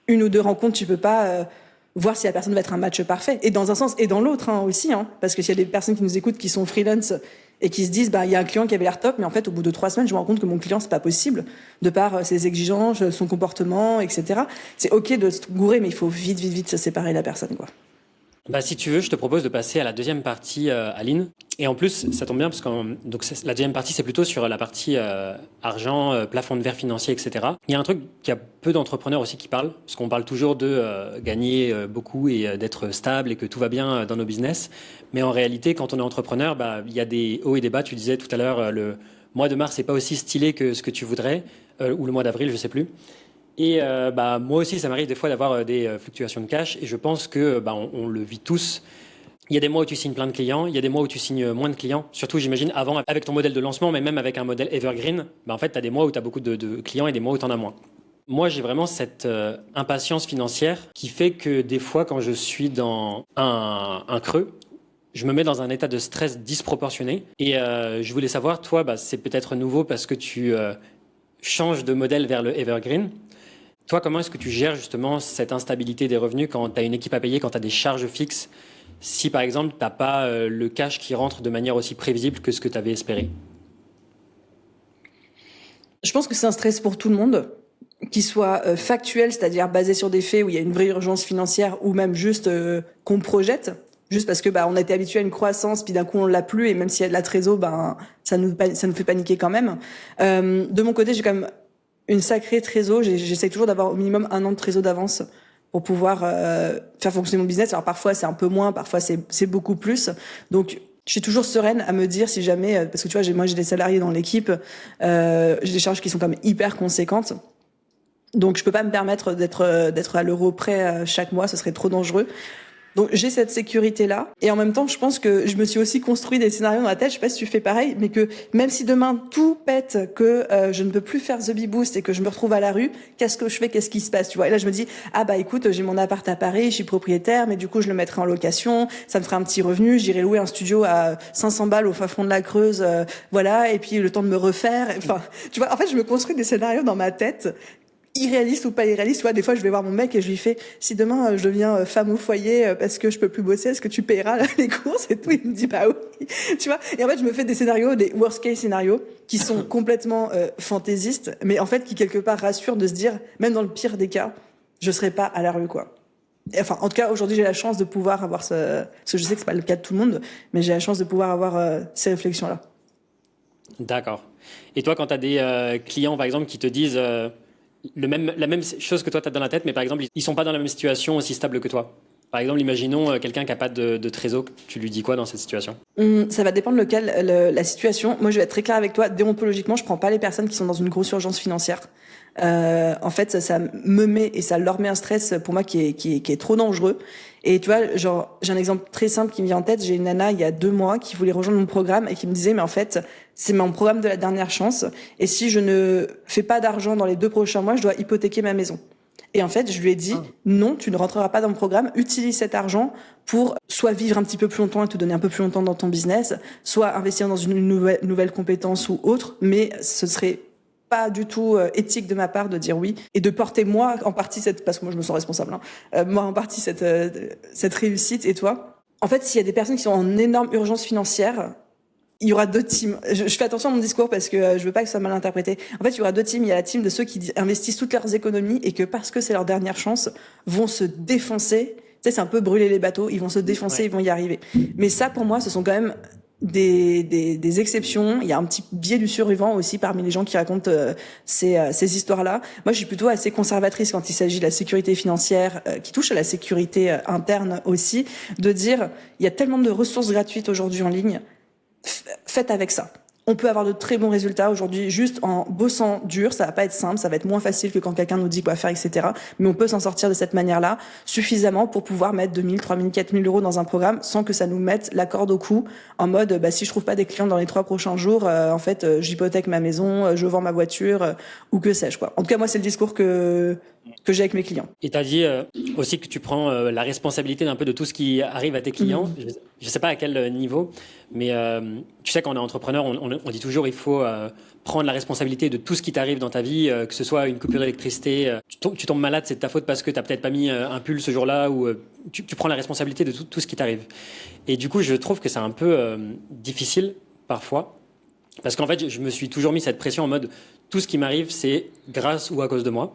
une ou deux rencontres, tu peux pas voir si la personne va être un match parfait. Et dans un sens et dans l'autre aussi. Parce que s'il y a des personnes qui nous écoutent qui sont freelance et qui se disent, bah, il y a un client qui avait l'air top, mais en fait, au bout de 3 semaines, je me rends compte que mon client, c'est pas possible, de par ses exigences, son comportement, etc. C'est OK de se gourer, mais il faut vite se séparer de la personne, quoi. Bah, si tu veux, je te propose de passer à la deuxième partie, Aline. Et en plus, ça tombe bien parce que la deuxième partie, c'est plutôt sur la partie argent, plafond de verre financier, etc. Il y a un truc qu'il y a peu d'entrepreneurs aussi qui parlent, parce qu'on parle toujours de gagner beaucoup et d'être stable et que tout va bien dans nos business. Mais en réalité, quand on est entrepreneur, bah, il y a des hauts et des bas. Tu disais tout à l'heure, le mois de mars n'est pas aussi stylé que ce que tu voudrais, ou le mois d'avril, je sais plus. Et bah, moi aussi, ça m'arrive des fois d'avoir des fluctuations de cash. Et je pense que bah, on le vit tous. Il y a des mois où tu signes plein de clients, il y a des mois où tu signes moins de clients. Surtout, j'imagine, avant, avec ton modèle de lancement, mais même avec un modèle evergreen, bah, en fait, tu as des mois où tu as beaucoup de clients et des mois où tu en as moins. Moi, j'ai vraiment cette impatience financière qui fait que des fois, quand je suis dans un creux, je me mets dans un état de stress disproportionné. Et je voulais savoir, toi, bah, c'est peut-être nouveau parce que tu changes de modèle vers le evergreen. Toi, comment est-ce que tu gères justement cette instabilité des revenus quand tu as une équipe à payer, quand tu as des charges fixes, si par exemple tu n'as pas le cash qui rentre de manière aussi prévisible que ce que tu avais espéré? Je pense que c'est un stress pour tout le monde, qui soit factuel, c'est-à-dire basé sur des faits où il y a une vraie urgence financière, ou même juste qu'on projette, juste parce que bah on a été habitué à une croissance, puis d'un coup on l'a plus, et même s'il y a de la trésor, ben ça nous fait paniquer quand même. De mon côté, j'ai quand même une sacrée trésor. J'essaie toujours d'avoir au minimum 1 an de trésor d'avance pour pouvoir faire fonctionner mon business. Alors parfois c'est un peu moins, parfois c'est beaucoup plus. Donc je suis toujours sereine à me dire si jamais, parce que tu vois, moi j'ai des salariés dans l'équipe, j'ai des charges qui sont quand même hyper conséquentes. Donc je peux pas me permettre d'être à l'euro près chaque mois, ce serait trop dangereux. Donc j'ai cette sécurité-là. Et en même temps, je pense que je me suis aussi construit des scénarios dans la tête, je sais pas si tu fais pareil, mais que même si demain tout pète, que je ne peux plus faire The Bee Boost et que je me retrouve à la rue, qu'est-ce que je fais, qu'est-ce qui se passe, tu vois? Et là je me dis, ah bah écoute, j'ai mon appart à Paris, je suis propriétaire, mais du coup je le mettrai en location, ça me ferait un petit revenu, j'irai louer un studio à 500 balles au fin fond de la Creuse, voilà, et puis le temps de me refaire, enfin, tu vois, en fait je me construis des scénarios dans ma tête, irréaliste ou pas irréaliste, tu vois, des fois je vais voir mon mec et je lui fais, si demain je deviens femme au foyer parce que je peux plus bosser, est-ce que tu payeras les courses et tout? Il me dit bah oui, tu vois. Et en fait je me fais des scénarios, des worst case scénarios qui sont complètement fantaisistes, mais en fait qui quelque part rassurent de se dire, même dans le pire des cas, je serai pas à la rue, quoi. Et enfin, en tout cas, aujourd'hui, j'ai la chance de pouvoir avoir parce que je sais que c'est pas le cas de tout le monde, mais j'ai la chance de pouvoir avoir ces réflexions-là. D'accord. Et toi, quand tu as des clients, par exemple, qui te disent la même chose que toi, tu as dans la tête, mais par exemple, ils sont pas dans la même situation aussi stable que toi. Par exemple, imaginons quelqu'un qui n'a pas de trésor, tu lui dis quoi dans cette situation? Ça va dépendre la situation. Moi, je vais être très claire avec toi. Déontologiquement, je prends pas les personnes qui sont dans une grosse urgence financière. En fait, ça me met et ça leur met un stress pour moi qui est trop dangereux. Et tu vois, genre, j'ai un exemple très simple qui me vient en tête. J'ai une nana il y a 2 mois qui voulait rejoindre mon programme et qui me disait, mais en fait, c'est mon programme de la dernière chance. Et si je ne fais pas d'argent dans les 2 prochains mois, je dois hypothéquer ma maison. Et en fait, je lui ai dit, non, tu ne rentreras pas dans le programme, utilise cet argent pour soit vivre un petit peu plus longtemps et te donner un peu plus longtemps dans ton business, soit investir dans une nouvelle compétence ou autre, mais ce serait pas du tout éthique de ma part de dire oui et de porter moi en partie parce que moi je me sens responsable, moi en partie cette réussite. Et toi, en fait, s'il y a des personnes qui sont en énorme urgence financière, il y aura deux teams. Je fais attention à mon discours parce que je veux pas que ce soit mal interprété. En fait, il y aura deux teams. Il y a la team de ceux qui investissent toutes leurs économies et que parce que c'est leur dernière chance, vont se défoncer. Tu sais, c'est un peu brûler les bateaux. Ils vont se défoncer, Ils vont y arriver. Mais ça, pour moi, ce sont quand même des exceptions. Il y a un petit biais du survivant aussi parmi les gens qui racontent ces histoires-là. Moi, je suis plutôt assez conservatrice quand il s'agit de la sécurité financière, qui touche à la sécurité interne aussi, de dire, il y a tellement de ressources gratuites aujourd'hui en ligne. Faites avec ça. On peut avoir de très bons résultats aujourd'hui juste en bossant dur. Ça va pas être simple, ça va être moins facile que quand quelqu'un nous dit quoi faire, etc. Mais on peut s'en sortir de cette manière-là suffisamment pour pouvoir mettre 2 000, 3 000, 4 000 euros dans un programme sans que ça nous mette la corde au cou en mode si je trouve pas des clients dans les 3 prochains jours, en fait, j'hypothèque ma maison, je vends ma voiture ou que sais-je quoi. En tout cas, moi, c'est le discours que j'ai avec mes clients. Et tu as dit aussi que tu prends la responsabilité d'un peu de tout ce qui arrive à tes clients. Je ne sais pas à quel niveau, mais tu sais, quand on est entrepreneur, on dit toujours il faut prendre la responsabilité de tout ce qui t'arrive dans ta vie, que ce soit une coupure d'électricité, tu tombes malade, c'est de ta faute parce que tu n'as peut-être pas mis un pull ce jour-là, ou tu prends la responsabilité de tout ce qui t'arrive. Et du coup, je trouve que c'est un peu difficile parfois, parce qu'en fait, je me suis toujours mis cette pression en mode tout ce qui m'arrive, c'est grâce ou à cause de moi.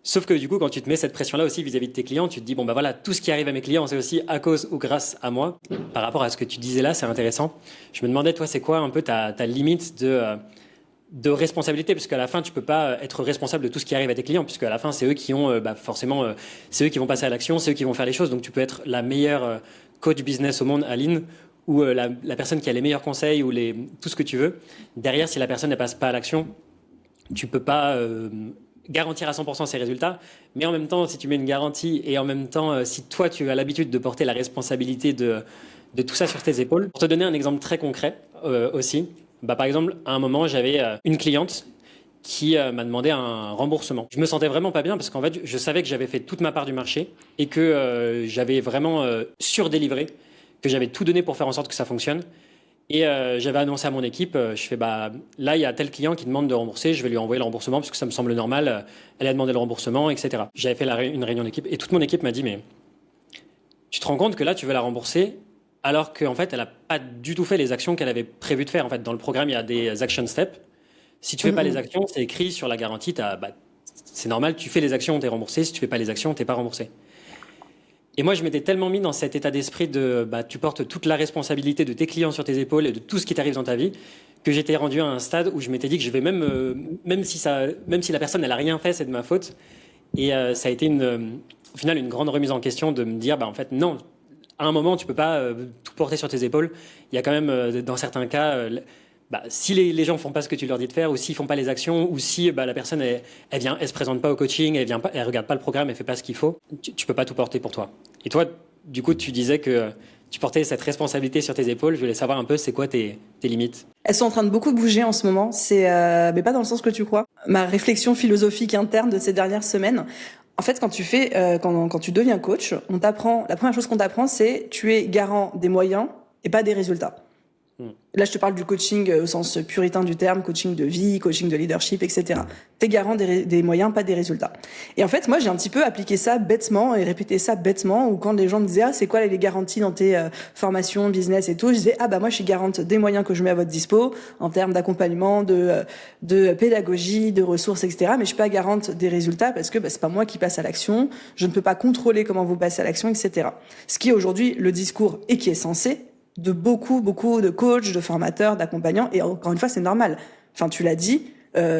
Sauf que du coup, quand tu te mets cette pression-là aussi vis-à-vis de tes clients, tu te dis, bon, bah voilà, tout ce qui arrive à mes clients, c'est aussi à cause ou grâce à moi. Par rapport à ce que tu disais là, c'est intéressant. Je me demandais, toi, c'est quoi un peu ta limite de responsabilité? Parce qu'à la fin, tu peux pas être responsable de tout ce qui arrive à tes clients, puisque à la fin, c'est eux qui ont, forcément, c'est eux qui vont passer à l'action, c'est eux qui vont faire les choses. Donc, tu peux être la meilleure coach business au monde, Aline, ou la personne qui a les meilleurs conseils, ou tout ce que tu veux. Derrière, si la personne ne passe pas à l'action, tu peux pas garantir à 100% ses résultats, mais en même temps, si tu mets une garantie et en même temps, si toi, tu as l'habitude de porter la responsabilité de tout ça sur tes épaules. Pour te donner un exemple très concret aussi, par exemple, à un moment, j'avais une cliente qui m'a demandé un remboursement. Je me sentais vraiment pas bien parce qu'en fait, je savais que j'avais fait toute ma part du marché et que j'avais vraiment surdélivré, que j'avais tout donné pour faire en sorte que ça fonctionne. Et j'avais annoncé à mon équipe, je fais là il y a tel client qui demande de rembourser, je vais lui envoyer le remboursement parce que ça me semble normal, elle a demandé le remboursement, etc. J'avais fait une réunion d'équipe et toute mon équipe m'a dit mais tu te rends compte que là tu veux la rembourser alors qu'en fait elle n'a pas du tout fait les actions qu'elle avait prévu de faire. En fait dans le programme il y a des action steps. Si tu fais pas les actions, c'est écrit sur la garantie, c'est normal, tu fais les actions, t'es remboursé, si tu fais pas les actions, t'es pas remboursé. Et moi, je m'étais tellement mis dans cet état d'esprit de tu portes toute la responsabilité de tes clients sur tes épaules et de tout ce qui t'arrive dans ta vie, que j'étais rendu à un stade où je m'étais dit que je vais même si la personne elle a rien fait, c'est de ma faute. Et ça a été au final une grande remise en question de me dire en fait non, à un moment tu peux pas tout porter sur tes épaules. Il y a quand même dans certains cas si les gens font pas ce que tu leur dis de faire, ou s'ils font pas les actions, ou si la personne elle se présente pas au coaching, elle regarde pas le programme, elle fait pas ce qu'il faut, tu peux pas tout porter pour toi. Et toi, du coup, tu disais que tu portais cette responsabilité sur tes épaules. Je voulais savoir un peu, c'est quoi tes limites? Elles sont en train de beaucoup bouger en ce moment. C'est mais pas dans le sens que tu crois. Ma réflexion philosophique interne de ces dernières semaines. En fait, quand tu deviens coach, la première chose qu'on t'apprend, c'est tu es garant des moyens et pas des résultats. Là, je te parle du coaching au sens puritain du terme, coaching de vie, coaching de leadership, etc. T'es garant des moyens, pas des résultats. Et en fait, moi, j'ai un petit peu appliqué ça bêtement et répété ça bêtement, où quand les gens me disaient, c'est quoi les garanties dans tes formations, business et tout, je disais, moi, je suis garante des moyens que je mets à votre dispo, en termes d'accompagnement, de pédagogie, de ressources, etc. Mais je suis pas garante des résultats parce que c'est pas moi qui passe à l'action, je ne peux pas contrôler comment vous passez à l'action, etc. Ce qui est aujourd'hui le discours et qui est censé de beaucoup de coachs, de formateurs, d'accompagnants, et encore une fois, c'est normal. Enfin, tu l'as dit,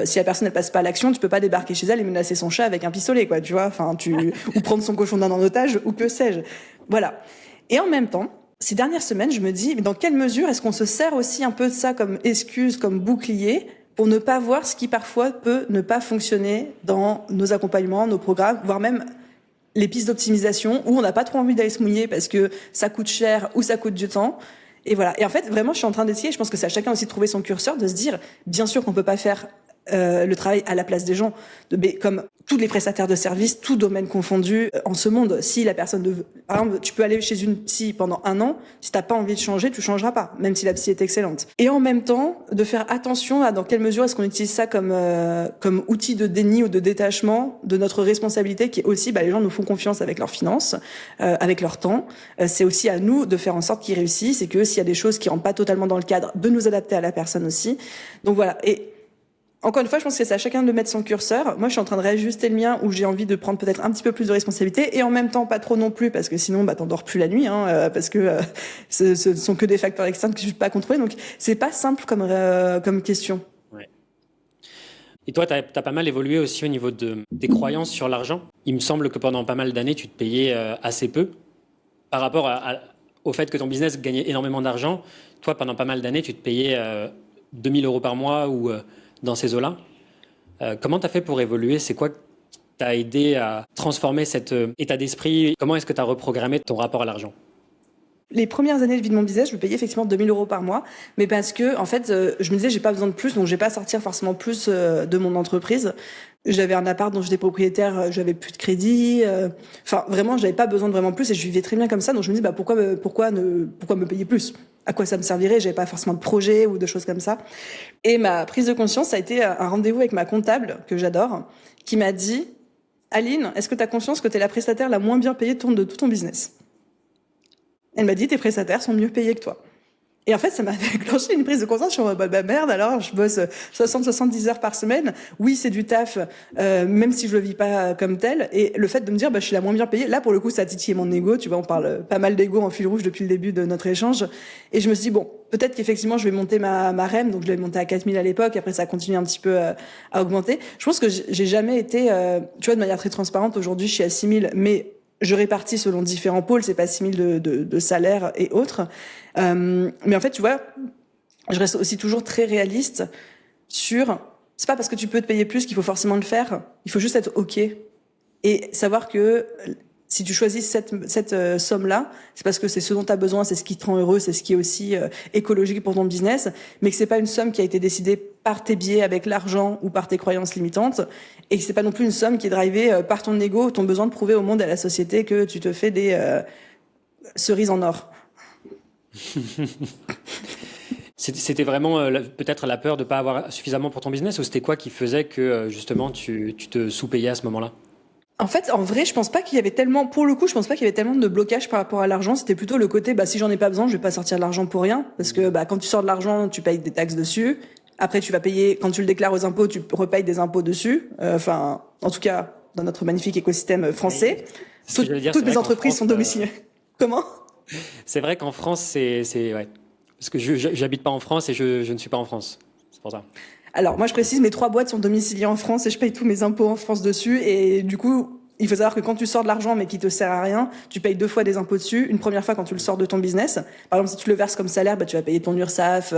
si la personne ne passe pas à l'action, tu peux pas débarquer chez elle et menacer son chat avec un pistolet, quoi, tu vois, ou prendre son cochon d'Inde en otage, ou que sais-je. Voilà. Et en même temps, ces dernières semaines, je me dis, mais dans quelle mesure est-ce qu'on se sert aussi un peu de ça comme excuse, comme bouclier, pour ne pas voir ce qui parfois peut ne pas fonctionner dans nos accompagnements, nos programmes, voire même les pistes d'optimisation où on n'a pas trop envie d'aller se mouiller parce que ça coûte cher ou ça coûte du temps. Et voilà. Et en fait, vraiment, je suis en train d'essayer, je pense que c'est à chacun aussi de trouver son curseur, de se dire, bien sûr qu'on peut pas faire le travail à la place des gens. Mais comme tous les prestataires de services, tout domaine confondu, en ce monde, si la personne par exemple, tu peux aller chez une psy pendant 1 an, si t'as pas envie de changer, tu changeras pas, même si la psy est excellente. Et en même temps, de faire attention à dans quelle mesure est-ce qu'on utilise ça comme outil de déni ou de détachement de notre responsabilité, qui est aussi, les gens nous font confiance avec leurs finances, avec leur temps. C'est aussi à nous de faire en sorte qu'ils réussissent, et que s'il y a des choses qui rentrent pas totalement dans le cadre, de nous adapter à la personne aussi. Donc voilà. Et encore une fois, je pense que c'est à chacun de mettre son curseur. Moi, je suis en train de réajuster le mien, où j'ai envie de prendre peut-être un petit peu plus de responsabilité, et en même temps pas trop non plus, parce que sinon, t'endors plus la nuit, parce que ce sont que des facteurs externes que je ne peux pas contrôler. Donc, c'est pas simple comme question. Ouais. Et toi, t'as pas mal évolué aussi au niveau de tes croyances sur l'argent. Il me semble que pendant pas mal d'années, tu te payais assez peu par rapport au fait que ton business gagnait énormément d'argent. Toi, pendant pas mal d'années, tu te payais 2 000 € par mois ou dans ces eaux-là. Comment tu as fait pour évoluer? C'est quoi qui t'a aidé à transformer cet état d'esprit? Comment est-ce que tu as reprogrammé ton rapport à l'argent? Les premières années de vie de mon business, je me payais effectivement 2 000 € par mois, mais parce que, en fait, je me disais, j'ai pas besoin de plus, donc je vais pas sortir forcément plus de mon entreprise. J'avais un appart dont j'étais propriétaire, j'avais plus de crédit. Enfin, vraiment, j'avais pas besoin de vraiment plus, et je vivais très bien comme ça. Donc je me dis, pourquoi me payer plus? À quoi ça me servirait? J'avais pas forcément de projet ou de choses comme ça. Et ma prise de conscience, ça a été un rendez-vous avec ma comptable, que j'adore, qui m'a dit, Aline, est-ce que tu as conscience que tu es la prestataire la moins bien payée de tout ton business? Elle m'a dit, tes prestataires sont mieux payés que toi. Et en fait, ça m'a déclenché une prise de conscience sur merde, alors je bosse 60-70 heures par semaine. Oui, c'est du taf, même si je le vis pas comme tel. Et le fait de me dire, je suis la moins bien payée, là, pour le coup, ça a titillé mon ego. Tu vois, on parle pas mal d'ego en fil rouge depuis le début de notre échange. Et je me suis dit, peut-être qu'effectivement, je vais monter ma REM. Donc, je l'ai montée à 4 000 à l'époque. Après, ça a continué un petit peu à augmenter. Je pense que j'ai jamais été, tu vois, de manière très transparente. Aujourd'hui, je suis à 6 000, mais je répartis selon différents pôles, c'est pas 6 000 de salaire et autres. Mais en fait, tu vois, je reste aussi toujours très réaliste sur, c'est pas parce que tu peux te payer plus qu'il faut forcément le faire. Il faut juste être OK. Et savoir que si tu choisis cette somme-là, c'est parce que c'est ce dont tu as besoin, c'est ce qui te rend heureux, c'est ce qui est aussi écologique pour ton business, mais que c'est pas une somme qui a été décidée par tes biais avec l'argent ou par tes croyances limitantes, et que c'est pas non plus une somme qui est drivée par ton ego, ton besoin de prouver au monde et à la société que tu te fais des cerises en or. C'était vraiment peut-être la peur de ne pas avoir suffisamment pour ton business, ou c'était quoi qui faisait que justement tu te sous-payais à ce moment-là? En fait, en vrai, je pense pas qu'il y avait tellement, pour le coup, je pense pas qu'il y avait tellement de blocage par rapport à l'argent. C'était plutôt le côté, si j'en ai pas besoin, je vais pas sortir de l'argent pour rien. Parce que, quand tu sors de l'argent, tu payes des taxes dessus. Après, tu vas payer, quand tu le déclares aux impôts, tu repayes des impôts dessus. Enfin, en tout cas, dans notre magnifique écosystème français. Toutes mes entreprises sont domiciliées. Comment? C'est vrai qu'en France, c'est ouais. Parce que j'habite pas en France et je ne suis pas en France. C'est pour ça. Alors, moi, je précise, mes 3 boîtes sont domiciliées en France et je paye tous mes impôts en France dessus. Et du coup, il faut savoir que quand tu sors de l'argent mais qui te sert à rien, tu payes 2 fois des impôts dessus. Une première fois quand tu le sors de ton business. Par exemple, si tu le verses comme salaire, tu vas payer ton URSSAF,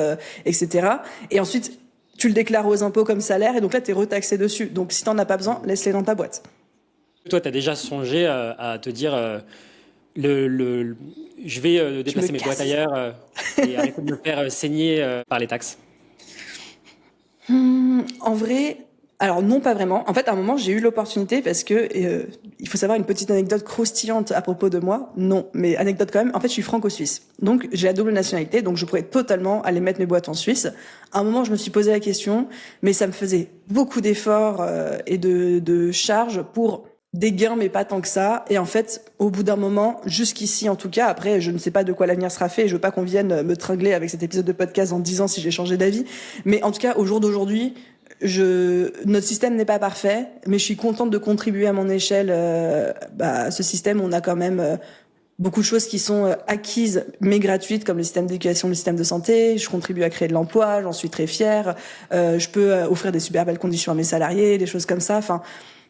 etc. Et ensuite, tu le déclares aux impôts comme salaire et donc là, tu es retaxé dessus. Donc, si t'en as pas besoin, laisse-les dans ta boîte. Toi, tu as déjà songé à te dire... je vais déplacer mes boîtes ailleurs et arrêter de me faire saigner par les taxes. En vrai, alors non, pas vraiment. En fait, à un moment, j'ai eu l'opportunité parce que il faut savoir une petite anecdote croustillante à propos de moi. Non, mais anecdote quand même. En fait, je suis franco-suisse, donc j'ai la double nationalité, donc je pourrais totalement aller mettre mes boîtes en Suisse. À un moment, je me suis posé la question, mais ça me faisait beaucoup d'efforts et de charges pour des gains, mais pas tant que ça. Et en fait, au bout d'un moment, jusqu'ici en tout cas, après, je ne sais pas de quoi l'avenir sera fait, je veux pas qu'on vienne me tringler avec cet épisode de podcast en 10 ans si j'ai changé d'avis. Mais en tout cas, au jour d'aujourd'hui, notre système n'est pas parfait, mais je suis contente de contribuer à mon échelle à ce système. On a quand même beaucoup de choses qui sont acquises, mais gratuites, comme le système d'éducation, le système de santé. Je contribue à créer de l'emploi, j'en suis très fière. Je peux offrir des super belles conditions à mes salariés, des choses comme ça. Enfin,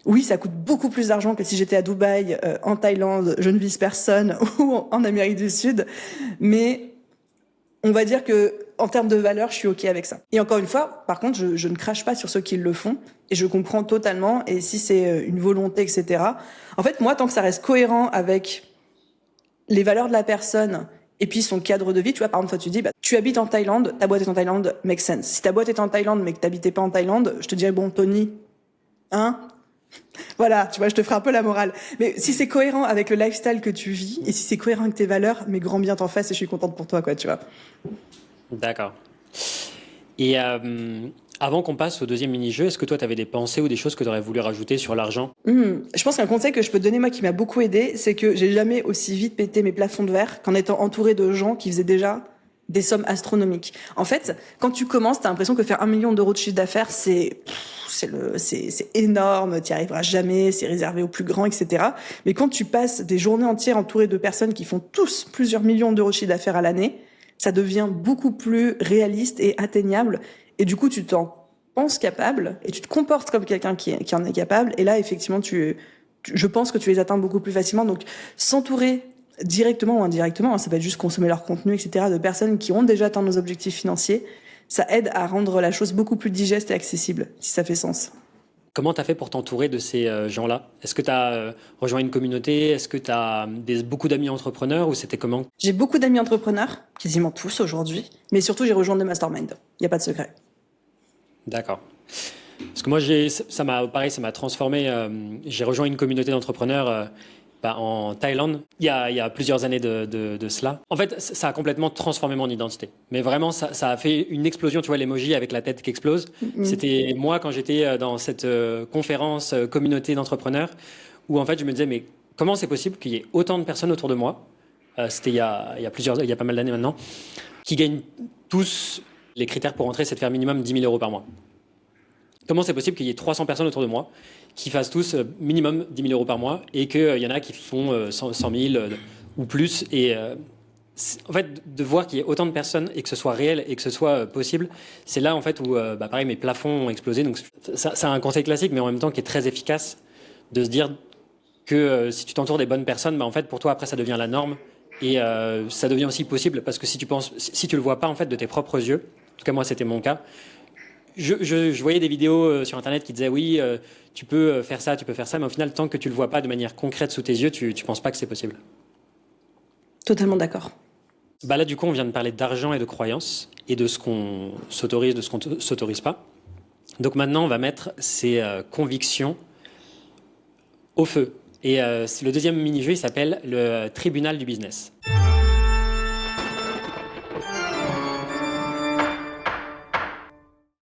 oui, ça coûte beaucoup plus d'argent que si j'étais à Dubaï, en Thaïlande, je ne vise personne, ou en Amérique du Sud. Mais on va dire que en termes de valeur, je suis OK avec ça. Et encore une fois, par contre, je ne crache pas sur ceux qui le font. Et je comprends totalement. Et si c'est une volonté, etc. En fait, moi, tant que ça reste cohérent avec les valeurs de la personne et puis son cadre de vie, tu vois, par exemple, toi, tu dis, Tu habites en Thaïlande, ta boîte est en Thaïlande, make sense. Si ta boîte est en Thaïlande mais que t'habitais pas en Thaïlande, je te dirais bon Tony, hein? Voilà, tu vois, je te ferai un peu la morale. Mais si c'est cohérent avec le lifestyle que tu vis et si c'est cohérent avec tes valeurs, mais grand bien t'en fasse et je suis contente pour toi, quoi, tu vois. D'accord. Et avant qu'on passe au deuxième mini-jeu, est-ce que toi, tu avais des pensées ou des choses que tu aurais voulu rajouter sur l'argent? Je pense qu'un conseil que je peux te donner, moi, qui m'a beaucoup aidé, c'est que j'ai jamais aussi vite pété mes plafonds de verre qu'en étant entourée de gens qui faisaient déjà des sommes astronomiques. En fait, quand tu commences, t'as l'impression que faire 1 million d'euros de chiffre d'affaires, c'est énorme, t'y arriveras jamais, c'est réservé aux plus grands, etc. Mais quand tu passes des journées entières entourées de personnes qui font tous plusieurs millions d'euros de chiffre d'affaires à l'année, ça devient beaucoup plus réaliste et atteignable. Et du coup, tu t'en penses capable et tu te comportes comme quelqu'un qui en est capable. Et là, effectivement, je pense que tu les atteins beaucoup plus facilement. Donc, s'entourer directement ou indirectement, ça peut être juste consommer leur contenu, etc., de personnes qui ont déjà atteint nos objectifs financiers, ça aide à rendre la chose beaucoup plus digeste et accessible, si ça fait sens. Comment tu as fait pour t'entourer de ces gens-là? Est-ce que tu as rejoint une communauté? Est-ce que tu as beaucoup d'amis entrepreneurs ou c'était comment? J'ai beaucoup d'amis entrepreneurs, quasiment tous aujourd'hui, mais surtout j'ai rejoint des masterminds. Il n'y a pas de secret. D'accord. Parce que moi, ça m'a transformé. J'ai rejoint une communauté d'entrepreneurs en Thaïlande il y a plusieurs années de cela. En fait, ça a complètement transformé mon identité. Mais vraiment, ça a fait une explosion. Tu vois l'emoji avec la tête qui explose. C'était moi quand j'étais dans cette conférence communauté d'entrepreneurs où en fait je me disais mais comment c'est possible qu'il y ait autant de personnes autour de moi, c'était il y a pas mal d'années maintenant, qui gagnent tous. Les critères pour entrer, c'est de faire minimum 10 000 euros par mois. Comment c'est possible qu'il y ait 300 personnes autour de moi qui fassent tous minimum 10 000 euros par mois et qu'il y en a qui font 100 000 ou plus et en fait, de voir qu'il y ait autant de personnes et que ce soit réel et que ce soit possible, c'est là en fait où pareil, mes plafonds ont explosé. Donc c'est un conseil classique, mais en même temps qui est très efficace de se dire que si tu t'entoures des bonnes personnes, en fait pour toi après ça devient la norme et ça devient aussi possible parce que si tu le vois pas en fait de tes propres yeux, en tout cas moi c'était mon cas. Je voyais des vidéos sur internet qui disaient oui, tu peux faire ça, mais au final, tant que tu le vois pas de manière concrète sous tes yeux, tu penses pas que c'est possible. Totalement d'accord. Là, du coup, on vient de parler d'argent et de croyances et de ce qu'on s'autorise, de ce qu'on ne s'autorise pas. Donc maintenant, on va mettre ces convictions au feu. Et le deuxième mini-jeu, il s'appelle le tribunal du business.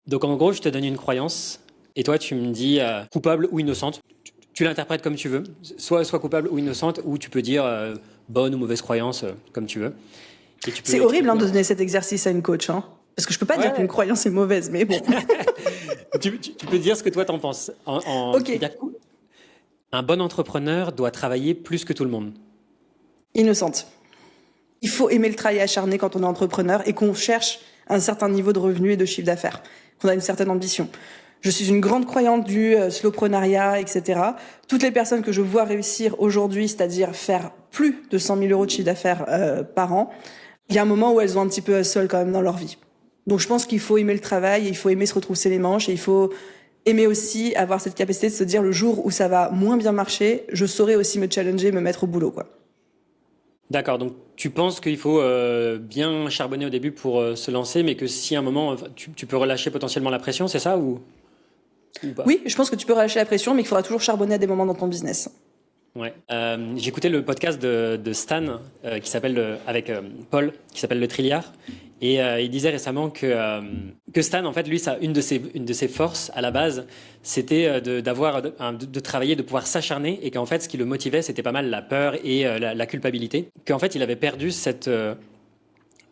Donc en gros, je te donne une croyance et toi tu me dis coupable ou innocente. Tu l'interprètes comme tu veux, soit coupable ou innocente, ou tu peux dire bonne ou mauvaise croyance, comme tu veux. C'est horrible de donner cet exercice à une coach, hein, parce que je peux pas dire qu'une croyance est mauvaise, mais bon. tu peux dire ce que toi t'en penses. Ok. Un bon entrepreneur doit travailler plus que tout le monde. Innocente. Il faut aimer le travail acharné quand on est entrepreneur et qu'on cherche un certain niveau de revenu et de chiffre d'affaires, qu'on a une certaine ambition. Je suis une grande croyante du slowprenariat, etc. Toutes les personnes que je vois réussir aujourd'hui, c'est-à-dire faire plus de 100 000 euros de chiffre d'affaires par an, il y a un moment où elles ont un petit peu hustle quand même dans leur vie. Donc je pense qu'il faut aimer le travail, il faut aimer se retrousser les manches et il faut aimer aussi avoir cette capacité de se dire le jour où ça va moins bien marcher, je saurai aussi me challenger, me mettre au boulot, quoi. D'accord, donc tu penses qu'il faut bien charbonner au début pour se lancer, mais que si à un moment tu peux relâcher potentiellement la pression, c'est ça ou pas? Oui, je pense que tu peux relâcher la pression, mais qu'il faudra toujours charbonner à des moments dans ton business. Ouais. J'écoutais le podcast de Stan qui s'appelle avec Paul, qui s'appelle Le Trilliard, et il disait récemment que Stan, en fait, lui, une de ses forces à la base, c'était de travailler, de pouvoir s'acharner, et qu'en fait, ce qui le motivait, c'était pas mal la peur et la culpabilité. Qu'en fait, il avait perdu cette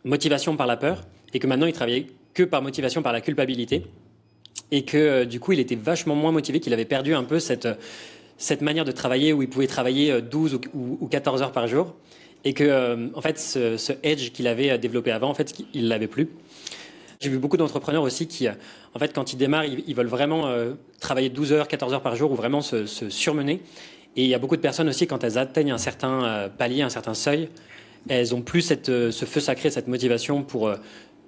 motivation par la peur, et que maintenant, il travaillait que par motivation par la culpabilité, et que du coup, il était vachement moins motivé, qu'il avait perdu un peu cette manière de travailler où il pouvait travailler 12 ou 14 heures par jour et que en fait ce edge qu'il avait développé avant, en fait il l'avait plus. J'ai vu beaucoup d'entrepreneurs aussi qui en fait quand ils démarrent ils veulent vraiment travailler 12 heures 14 heures par jour ou vraiment se surmener, et il y a beaucoup de personnes aussi quand elles atteignent un certain palier, un certain seuil, elles ont plus ce feu sacré, cette motivation pour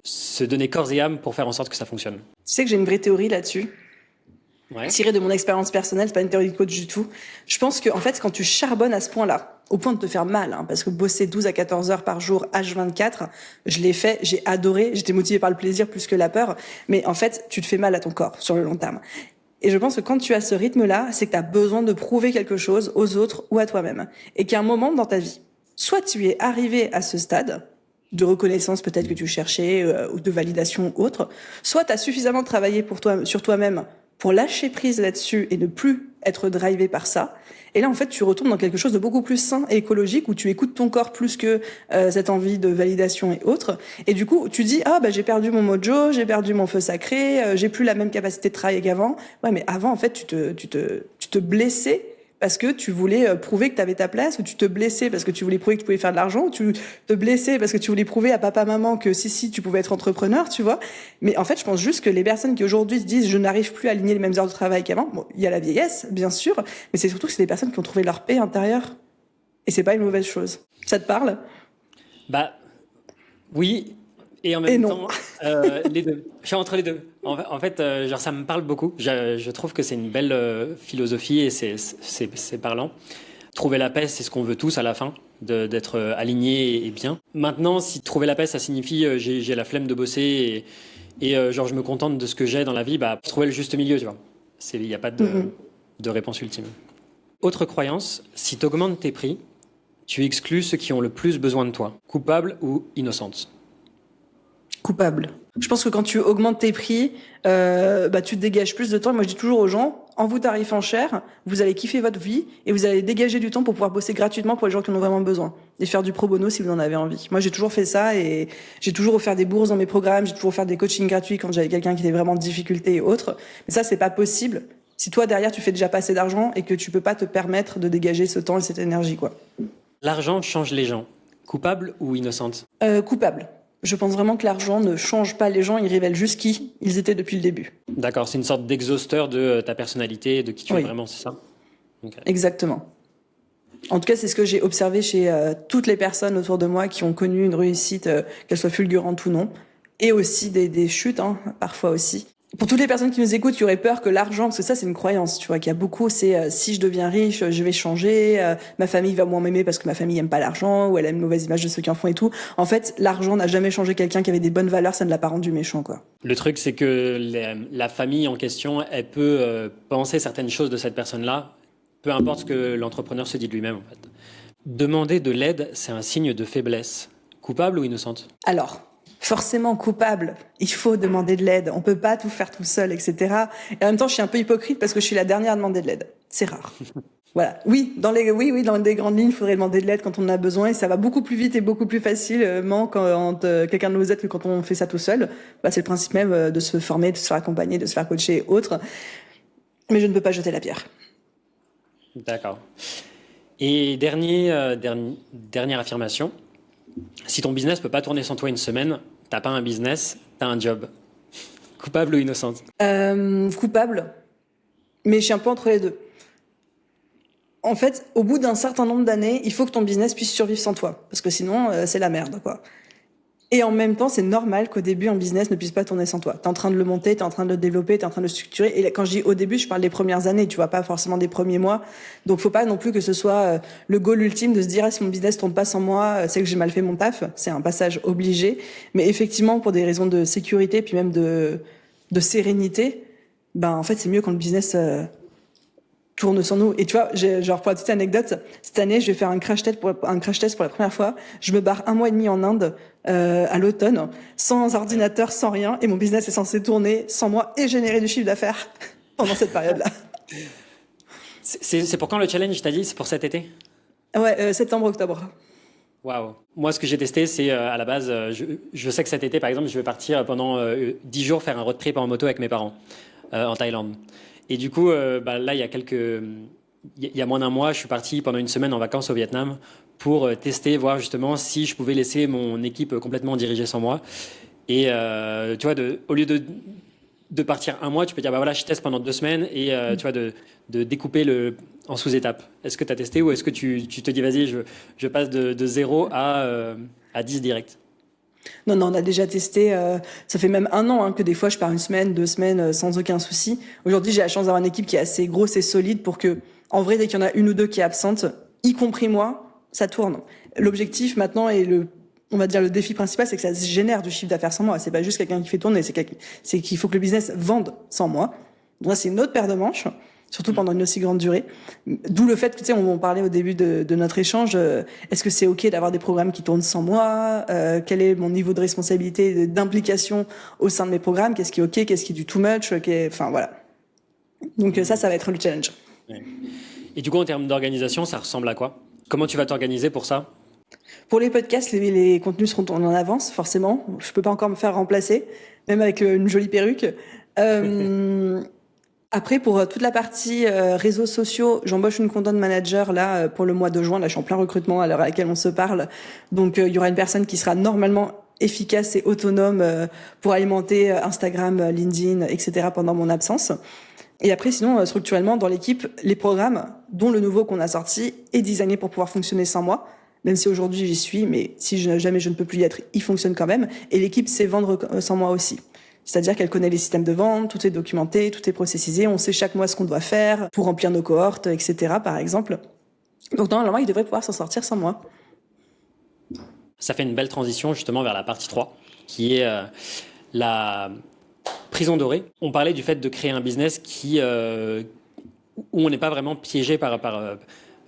se donner corps et âme pour faire en sorte que ça fonctionne. Tu sais que j'ai une vraie théorie là-dessus. Ouais. tiré de mon expérience personnelle, c'est pas une théorie de coach du tout. Je pense que en fait, quand tu charbonnes à ce point-là, au point de te faire mal, hein, parce que bosser 12 à 14 heures par jour, H24, je l'ai fait, j'ai adoré, j'étais motivée par le plaisir plus que la peur, mais en fait, tu te fais mal à ton corps sur le long terme. Et je pense que quand tu as ce rythme-là, c'est que tu as besoin de prouver quelque chose aux autres ou à toi-même. Et qu'à un moment dans ta vie, soit tu es arrivé à ce stade de reconnaissance peut-être que tu cherchais ou de validation autre, soit tu as suffisamment travaillé pour toi, sur toi-même pour lâcher prise là-dessus et ne plus être drivé par ça. Et là, en fait, tu retournes dans quelque chose de beaucoup plus sain et écologique où tu écoutes ton corps plus que cette envie de validation et autres. Et du coup, tu dis, ah, bah, j'ai perdu mon mojo, j'ai perdu mon feu sacré, j'ai plus la même capacité de travail qu'avant. Ouais, mais avant, en fait, tu te blessais parce que tu voulais prouver que tu avais ta place, ou tu te blessais parce que tu voulais prouver que tu pouvais faire de l'argent, ou tu te blessais parce que tu voulais prouver à papa, maman que si, tu pouvais être entrepreneur, tu vois. Mais en fait, je pense juste que les personnes qui aujourd'hui se disent je n'arrive plus à aligner les mêmes heures de travail qu'avant, bon, il y a la vieillesse, bien sûr, mais c'est surtout que c'est des personnes qui ont trouvé leur paix intérieure. Et c'est pas une mauvaise chose. Ça te parle? Bah, oui, et en Et même non. temps, les deux. Je suis entre les deux. En fait, genre, ça me parle beaucoup. Je trouve que c'est une belle philosophie et c'est parlant. Trouver la paix, c'est ce qu'on veut tous à la fin, d'être aligné et bien. Maintenant, si trouver la paix, ça signifie j'ai la flemme de bosser et genre je me contente de ce que j'ai dans la vie, bah trouver le juste milieu, tu vois. Il n'y a pas de réponse ultime. Autre croyance, si tu augmentes tes prix, tu exclus ceux qui ont le plus besoin de toi, coupable ou innocente. Coupable. Je pense que quand tu augmentes tes prix, bah tu te dégages plus de temps. Moi, je dis toujours aux gens, en vous tarifant cher, vous allez kiffer votre vie et vous allez dégager du temps pour pouvoir bosser gratuitement pour les gens qui en ont vraiment besoin et faire du pro bono si vous en avez envie. Moi, j'ai toujours fait ça et j'ai toujours offert des bourses dans mes programmes, j'ai toujours offert des coachings gratuits quand j'avais quelqu'un qui était vraiment en difficulté et autres. Mais ça, c'est pas possible si toi derrière tu fais déjà pas assez d'argent et que tu peux pas te permettre de dégager ce temps et cette énergie, quoi. L'argent change les gens, coupable ou innocente? Coupable. Je pense vraiment que l'argent ne change pas les gens, il révèle juste qui ils étaient depuis le début. D'accord, c'est une sorte d'exhausteur de ta personnalité, de qui tu es Oui. vraiment, c'est ça? Ok. Exactement. En tout cas, c'est ce que j'ai observé chez toutes les personnes autour de moi qui ont connu une réussite, qu'elle soit fulgurante ou non, et aussi des chutes, hein, parfois aussi. Pour toutes les personnes qui nous écoutent, qui auraient peur que l'argent, parce que ça c'est une croyance, tu vois, qu'il y a beaucoup, c'est si je deviens riche, je vais changer, ma famille va moins m'aimer parce que ma famille aime pas l'argent, ou elle a une mauvaise image de ceux qui en font et tout. En fait, l'argent n'a jamais changé quelqu'un qui avait des bonnes valeurs, ça ne l'a pas rendu méchant, quoi. Le truc, c'est que la famille en question, elle peut penser certaines choses de cette personne-là, peu importe ce que l'entrepreneur se dit de lui-même, en fait. Demander de l'aide, c'est un signe de faiblesse. Coupable ou innocente? Alors, forcément coupable, il faut demander de l'aide, on peut pas tout faire tout seul, etc. Et en même temps, je suis un peu hypocrite parce que je suis la dernière à demander de l'aide. C'est rare. Voilà. Oui, dans des grandes lignes, il faudrait demander de l'aide quand on en a besoin et ça va beaucoup plus vite et beaucoup plus facilement quand quelqu'un nous aide que quand on fait ça tout seul. Bah, c'est le principe même de se former, de se faire accompagner, de se faire coacher et autres. Mais je ne peux pas jeter la pierre. D'accord. Et dernière affirmation. Si ton business peut pas tourner sans toi une semaine, t'as pas un business, t'as un job. Coupable ou innocente? Coupable, mais je suis un peu entre les deux. En fait, au bout d'un certain nombre d'années, il faut que ton business puisse survivre sans toi, parce que sinon, c'est la merde, quoi. Et en même temps, c'est normal qu'au début, un business ne puisse pas tourner sans toi. T'es en train de le monter, t'es en train de le développer, t'es en train de le structurer. Et quand je dis au début, je parle des premières années, tu vois, pas forcément des premiers mois. Donc, faut pas non plus que ce soit le goal ultime de se dire, ah, si mon business tourne pas sans moi, c'est que j'ai mal fait mon taf. C'est un passage obligé. Mais effectivement, pour des raisons de sécurité, puis même de sérénité, ben, en fait, c'est mieux quand le business tourne sans nous. Et tu vois, genre pour la petite anecdote, cette année, je vais faire un crash test pour la première fois. Je me barre 1 mois et demi en Inde à l'automne, sans ordinateur, sans rien, et mon business est censé tourner sans moi et générer du chiffre d'affaires pendant cette période-là. C'est pour quand le challenge, t'as dit? C'est pour cet été? Ouais, septembre-octobre. Waouh. Moi, ce que j'ai testé, c'est à la base, je sais que cet été, par exemple, je vais partir pendant 10 jours faire un road trip en moto avec mes parents en Thaïlande. Et du coup, bah, là, il y a moins d'un mois, je suis parti pendant une semaine en vacances au Vietnam pour tester, voir justement si je pouvais laisser mon équipe complètement dirigée sans moi. Et tu vois, au lieu de partir un mois, tu peux dire, bah voilà, je teste pendant 2 semaines et tu vois, de découper en sous-étapes. Est-ce que tu as testé ou est-ce que tu te dis, vas-y, je passe de 0 à 10 direct? Non, on a déjà testé. Ça fait même 1 an que des fois je pars 1 semaine, 2 semaines sans aucun souci. Aujourd'hui, j'ai la chance d'avoir une équipe qui est assez grosse et solide pour que, en vrai, dès qu'il y en a une ou deux qui est absente, y compris moi, ça tourne. L'objectif maintenant et on va dire le défi principal, c'est que ça génère du chiffre d'affaires sans moi. C'est pas juste quelqu'un qui fait tourner, c'est qu'il faut que le business vende sans moi. Donc là, c'est une autre paire de manches, surtout pendant une aussi grande durée. D'où le fait que, tu sais, on parlait au début de notre échange, est-ce que c'est OK d'avoir des programmes qui tournent sans moi? Quel est mon niveau de responsabilité, d'implication au sein de mes programmes? Qu'est-ce qui est OK? Qu'est-ce qui est du too much? Enfin, voilà. Donc ça va être le challenge. Ouais. Et du coup, en termes d'organisation, ça ressemble à quoi? Comment tu vas t'organiser pour ça? Pour les podcasts, les contenus seront en avance, forcément. Je peux pas encore me faire remplacer, même avec une jolie perruque. Après, pour toute la partie réseaux sociaux, j'embauche une content manager là pour le mois de juin. Là, je suis en plein recrutement à l'heure à laquelle on se parle. Donc, il y aura une personne qui sera normalement efficace et autonome pour alimenter Instagram, LinkedIn, etc. pendant mon absence. Et après, sinon, structurellement, dans l'équipe, les programmes, dont le nouveau qu'on a sorti, est designé pour pouvoir fonctionner sans moi. Même si aujourd'hui j'y suis, mais si jamais je ne peux plus y être, il fonctionne quand même. Et l'équipe sait vendre sans moi aussi. C'est-à-dire qu'elle connaît les systèmes de vente, tout est documenté, tout est processisé, on sait chaque mois ce qu'on doit faire pour remplir nos cohortes, etc. par exemple. Donc normalement, il devrait pouvoir s'en sortir sans moi. Ça fait une belle transition justement vers la partie 3, qui est la prison dorée. On parlait du fait de créer un business où on n'est pas vraiment piégé par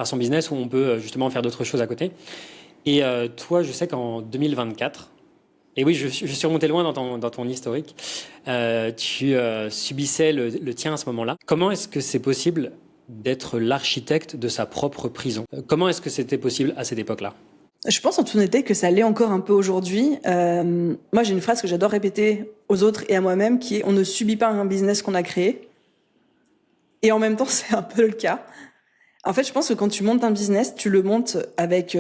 son business, où on peut justement faire d'autres choses à côté. Et toi, je sais qu'en 2024, et oui, je suis remonté loin dans ton historique, tu subissais le tien à ce moment-là. Comment est-ce que c'est possible d'être l'architecte de sa propre prison? Comment est-ce que c'était possible à cette époque-là? Je pense en toute honnêteté que ça l'est encore un peu aujourd'hui. Moi, j'ai une phrase que j'adore répéter aux autres et à moi-même qui est « on ne subit pas un business qu'on a créé ». Et en même temps, c'est un peu le cas. En fait, je pense que quand tu montes un business, tu le montes avec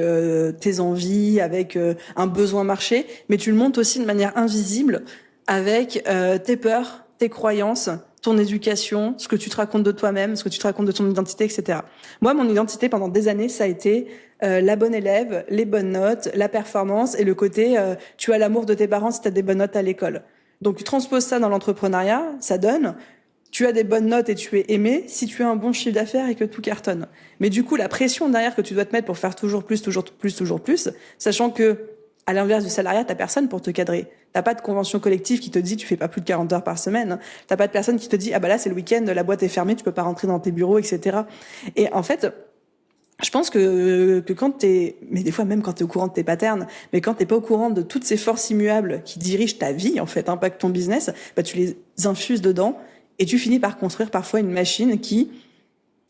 tes envies, avec un besoin marché, mais tu le montes aussi de manière invisible avec tes peurs, tes croyances, ton éducation, ce que tu te racontes de toi-même, ce que tu te racontes de ton identité, etc. Moi, mon identité pendant des années, ça a été la bonne élève, les bonnes notes, la performance et le côté tu as l'amour de tes parents si tu as des bonnes notes à l'école. Donc tu transposes ça dans l'entrepreneuriat, ça donne tu as des bonnes notes et tu es aimé si tu as un bon chiffre d'affaires et que tout cartonne. Mais du coup, la pression derrière que tu dois te mettre pour faire toujours plus, sachant que, à l'inverse du salariat, t'as personne pour te cadrer. T'as pas de convention collective qui te dit tu fais pas plus de 40 heures par semaine. T'as pas de personne qui te dit ah bah là c'est le week-end, la boîte est fermée, tu peux pas rentrer dans tes bureaux, etc. Et en fait, je pense que quand mais des fois même quand t'es au courant de tes patterns, mais quand t'es pas au courant de toutes ces forces immuables qui dirigent ta vie, en fait, impactent ton business, bah tu les infuses dedans. Et tu finis par construire parfois une machine qui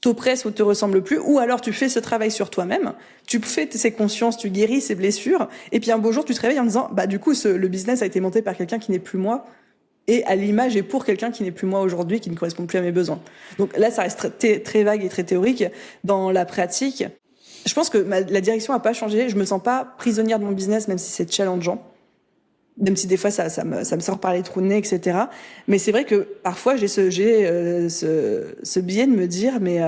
t'oppresse ou te ressemble plus, ou alors tu fais ce travail sur toi-même, tu fais ces consciences, tu guéris ces blessures, et puis un beau jour tu te réveilles en disant bah du coup le business a été monté par quelqu'un qui n'est plus moi, et à l'image et pour quelqu'un qui n'est plus moi aujourd'hui, qui ne correspond plus à mes besoins. Donc là ça reste très vague et très théorique. Dans la pratique, je pense que la direction a pas changé, je me sens pas prisonnière de mon business même si c'est challengeant. Même si des fois ça me sort par les trous de nez, etc. Mais c'est vrai que parfois j'ai ce biais de me dire, mais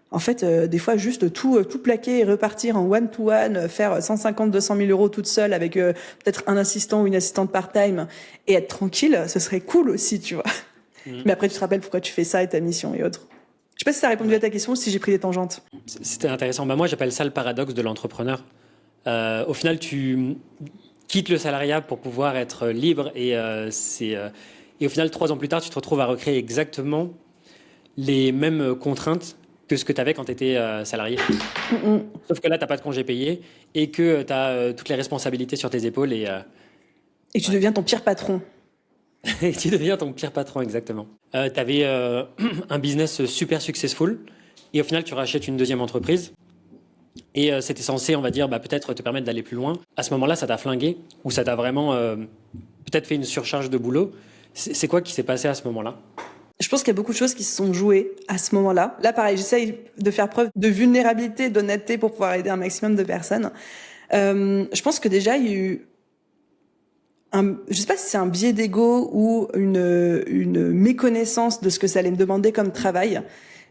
en fait, des fois juste tout plaquer et repartir en one-to-one, faire 150-200 000 euros toute seule avec peut-être un assistant ou une assistante part-time et être tranquille, ce serait cool aussi, tu vois. Mais après tu te rappelles pourquoi tu fais ça et ta mission et autres. Je sais pas si ça a répondu à ta question ou si j'ai pris des tangentes. C'était intéressant. Bah moi j'appelle ça le paradoxe de l'entrepreneur. Au final tu quitte le salariat pour pouvoir être libre et au final 3 ans plus tard tu te retrouves à recréer exactement les mêmes contraintes que ce que tu avais quand tu étais salarié. Sauf que là tu n'as pas de congé payé et que tu as toutes les responsabilités sur tes épaules et tu deviens ton pire patron. Et tu deviens ton pire patron, exactement. Tu avais un business super successful et au final tu rachètes une deuxième entreprise. Et c'était censé, on va dire, peut-être te permettre d'aller plus loin. À ce moment-là, ça t'a flingué ou ça t'a vraiment peut-être fait une surcharge de boulot. C'est quoi qui s'est passé à ce moment-là? Je pense qu'il y a beaucoup de choses qui se sont jouées à ce moment-là. Là, pareil, j'essaye de faire preuve de vulnérabilité, d'honnêteté pour pouvoir aider un maximum de personnes. Je pense que déjà, il y a eu je sais pas si c'est un biais d'ego ou une méconnaissance de ce que ça allait me demander comme travail,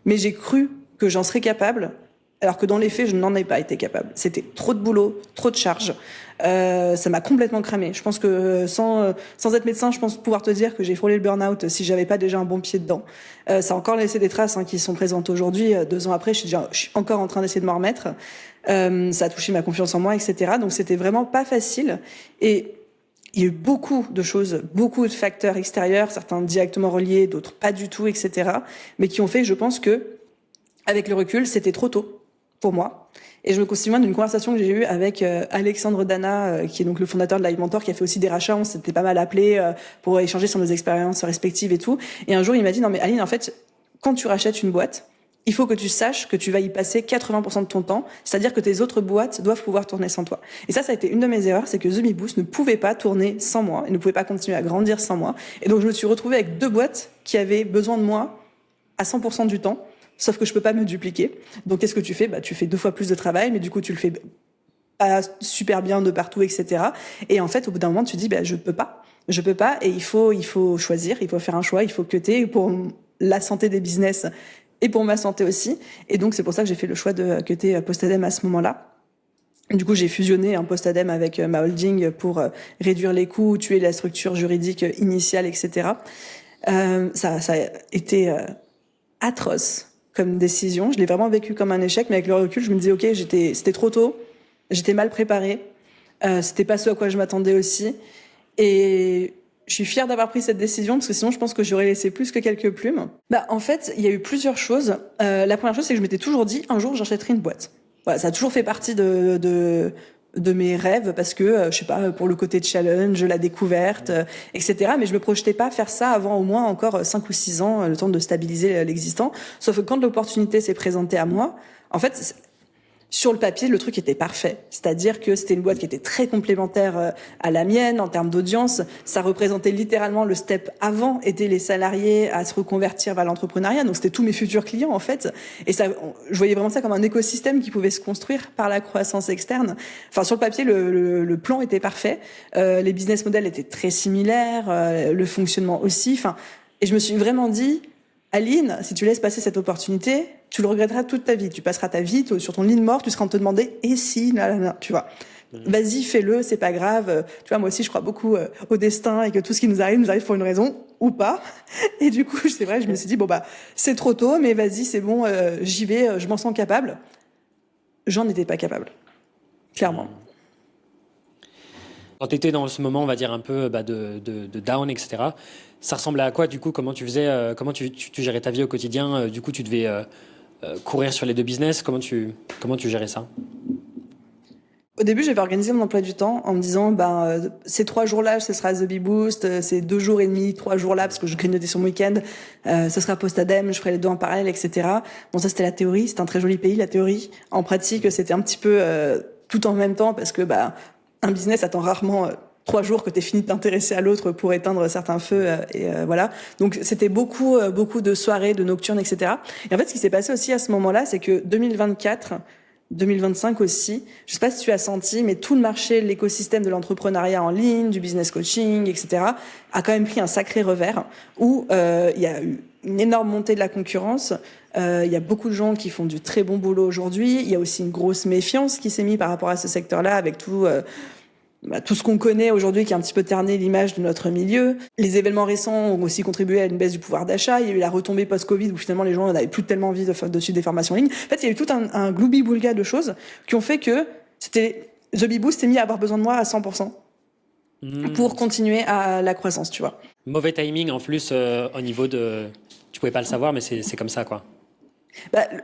mais j'ai cru que j'en serais capable alors que dans les faits, je n'en ai pas été capable. C'était trop de boulot, trop de charges. Ça m'a complètement cramé. Je pense que sans être médecin, je pense pouvoir te dire que j'ai frôlé le burn-out si j'avais pas déjà un bon pied dedans. Ça a encore laissé des traces qui sont présentes aujourd'hui. 2 ans après, je suis encore en train d'essayer de m'en remettre. Ça a touché ma confiance en moi, etc. Donc c'était vraiment pas facile. Et il y a eu beaucoup de choses, beaucoup de facteurs extérieurs, certains directement reliés, d'autres pas du tout, etc. Mais qui ont fait, je pense que, avec le recul, c'était trop tôt pour moi. Et je me souviens d'une conversation que j'ai eue avec Alexandre Dana, qui est donc le fondateur de Live Mentor, qui a fait aussi des rachats. On s'était pas mal appelés pour échanger sur nos expériences respectives et tout. Et un jour, il m'a dit, non mais Aline, en fait, quand tu rachètes une boîte, il faut que tu saches que tu vas y passer 80% de ton temps, c'est-à-dire que tes autres boîtes doivent pouvoir tourner sans toi. Et ça a été une de mes erreurs, c'est que The Bee Boost ne pouvait pas tourner sans moi, et ne pouvait pas continuer à grandir sans moi. Et donc je me suis retrouvée avec 2 boîtes qui avaient besoin de moi à 100% du temps, sauf que je peux pas me dupliquer. Donc qu'est-ce que tu fais ? Tu fais 2 fois plus de travail, mais du coup tu le fais pas super bien de partout, etc. Et en fait, au bout d'un moment, tu te dis, je peux pas, et il faut choisir, il faut faire un choix, il faut cutter pour la santé des business et pour ma santé aussi. Et donc, c'est pour ça que j'ai fait le choix de cutter Postadem à ce moment-là. Du coup, j'ai fusionné un Postadem avec ma holding pour réduire les coûts, tuer la structure juridique initiale, etc. Ça a été atroce comme décision. Je l'ai vraiment vécu comme un échec, mais avec le recul, je me disais, OK, c'était trop tôt, j'étais mal préparée, c'était pas ce à quoi je m'attendais aussi. Et je suis fière d'avoir pris cette décision parce que sinon je pense que j'aurais laissé plus que quelques plumes. En fait, il y a eu plusieurs choses. La première chose, c'est que je m'étais toujours dit un jour j'achèterai une boîte. Voilà, ça a toujours fait partie de mes rêves parce que je sais pas, pour le côté challenge, la découverte, etc. Mais je me projetais pas faire ça avant au moins encore 5 ou 6 ans, le temps de stabiliser l'existant. Sauf que quand l'opportunité s'est présentée à moi, en fait, sur le papier, le truc était parfait. C'est-à-dire que c'était une boîte qui était très complémentaire à la mienne en termes d'audience. Ça représentait littéralement le step avant, aider les salariés à se reconvertir vers l'entrepreneuriat. Donc c'était tous mes futurs clients en fait. Et ça, je voyais vraiment ça comme un écosystème qui pouvait se construire par la croissance externe. Enfin, sur le papier, le plan était parfait. Les business models étaient très similaires, le fonctionnement aussi. Enfin, et je me suis vraiment dit, Aline, si tu laisses passer cette opportunité, tu le regretteras toute ta vie. Tu passeras ta vie sur ton lit de mort, tu seras en train de te demander et si, tu vois. Vas-y, fais-le, c'est pas grave. Tu vois, moi aussi, je crois beaucoup au destin et que tout ce qui nous arrive pour une raison ou pas. Et du coup, c'est vrai, je me suis dit c'est trop tôt, mais vas-y, c'est bon, j'y vais, je m'en sens capable. J'en étais pas capable, clairement. Quand tu étais dans ce moment, on va dire un peu de down, etc., ça ressemblait à quoi du coup? Comment tu faisais, comment tu gérais ta vie au quotidien? Du coup, tu devais courir sur les 2 business. Comment tu gérais ça? Au début, j'avais organisé mon emploi du temps en me disant, ces 3 jours-là, ce sera The Bee Boost, ces 2 jours et demi, 3 jours-là, parce que je grignotais sur mon week-end, ce sera Postadem, je ferai les 2 en parallèle, etc. Bon, ça, c'était la théorie. C'était un très joli pays, la théorie. En pratique, c'était un petit peu tout en même temps, parce que un business attend rarement 3 jours que tu aies fini de t'intéresser à l'autre pour éteindre certains feux, voilà. Donc c'était beaucoup de soirées, de nocturnes, etc. Et en fait, ce qui s'est passé aussi à ce moment-là, c'est que 2024, 2025 aussi, je sais pas si tu as senti, mais tout le marché, l'écosystème de l'entrepreneuriat en ligne, du business coaching, etc., a quand même pris un sacré revers où il y a eu une énorme montée de la concurrence. Il y a beaucoup de gens qui font du très bon boulot aujourd'hui. Il y a aussi une grosse méfiance qui s'est mise par rapport à ce secteur-là avec tout ce qu'on connaît aujourd'hui qui a un petit peu terné l'image de notre milieu. Les événements récents ont aussi contribué à une baisse du pouvoir d'achat. Il y a eu la retombée post-Covid où finalement les gens n'avaient plus tellement envie de suivre des formations en ligne. En fait, il y a eu tout un gloubi-boulga de choses qui ont fait que The Bee Boost s'est mis à avoir besoin de moi à 100% pour continuer à la croissance, tu vois. Mauvais timing en plus au niveau de... Tu pouvais pas le savoir, mais c'est comme ça, quoi.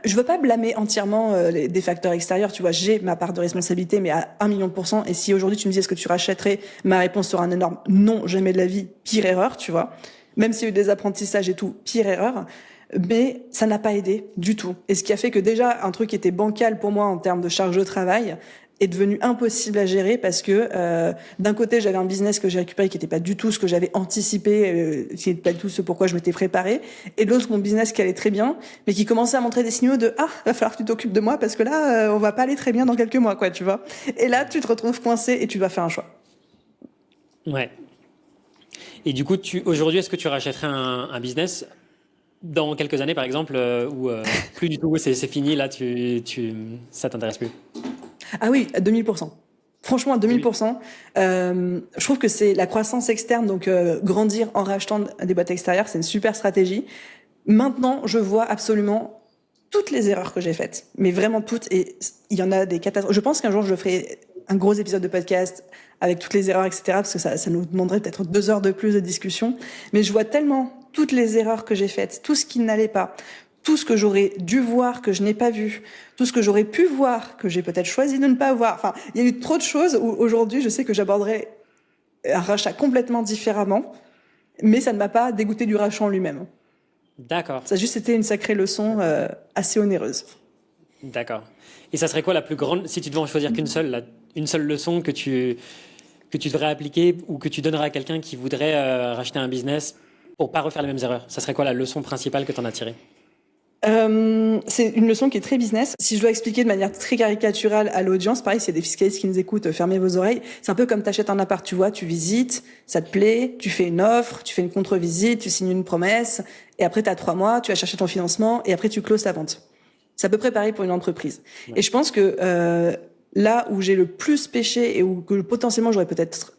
Je veux pas blâmer entièrement des facteurs extérieurs, tu vois, j'ai ma part de responsabilité, mais à 1 million %. Et si aujourd'hui tu me dis est-ce que tu rachèterais, ma réponse sera un énorme non, jamais de la vie, pire erreur, tu vois. Même s'il y a eu des apprentissages et tout, pire erreur. Mais ça n'a pas aidé du tout. Et ce qui a fait que déjà un truc qui était bancal pour moi en termes de charge de travail est devenu impossible à gérer parce que d'un côté j'avais un business que j'ai récupéré qui n'était pas du tout ce que j'avais anticipé, qui n'était pas du tout ce pourquoi je m'étais préparée, et de l'autre mon business qui allait très bien mais qui commençait à montrer des signaux de va falloir que tu t'occupes de moi parce que là on va pas aller très bien dans quelques mois, quoi, tu vois. Et là tu te retrouves coincé et tu dois faire un choix. Ouais. Et du coup aujourd'hui est-ce que tu rachèterais un business dans quelques années, par exemple, où plus du tout, c'est fini, là, ça t'intéresse plus? Ah oui, à 2000%. Franchement, à Oui. 2000%. Je trouve que c'est la croissance externe, donc grandir en rachetant des boîtes extérieures, c'est une super stratégie. Maintenant, je vois absolument toutes les erreurs que j'ai faites, mais vraiment toutes, et il y en a des catastrophes. Je pense qu'un jour, je ferai un gros épisode de podcast avec toutes les erreurs, etc., parce que ça nous demanderait peut-être 2 heures de plus de discussion. Mais je vois tellement toutes les erreurs que j'ai faites, tout ce qui n'allait pas, tout ce que j'aurais dû voir, que je n'ai pas vu, tout ce que j'aurais pu voir, que j'ai peut-être choisi de ne pas voir. Enfin, il y a eu trop de choses où aujourd'hui, je sais que j'aborderai un rachat complètement différemment, mais ça ne m'a pas dégoûté du rachat en lui-même. D'accord, Ça a juste été une sacrée leçon assez onéreuse. d'accord. Et ça serait quoi la plus grande, si tu devais en choisir qu'une seule, une seule leçon que tu devrais appliquer ou que tu donnerais à quelqu'un qui voudrait racheter un business pour pas refaire les mêmes erreurs? Ça serait quoi la leçon principale que tu en as tirée? C'est une leçon qui est très business. Si je dois expliquer de manière très caricaturale à l'audience, pareil, s'il y a des fiscalistes qui nous écoutent, fermez vos oreilles. C'est un peu comme t'achètes un appart, tu vois, tu visites, ça te plaît, tu fais une offre, tu fais une contre-visite, tu signes une promesse, et après t'as 3 mois, tu vas chercher ton financement, et après tu closes la vente. C'est à peu près pareil pour une entreprise. Ouais. Et je pense que là où j'ai le plus péché et où que potentiellement j'aurais peut-être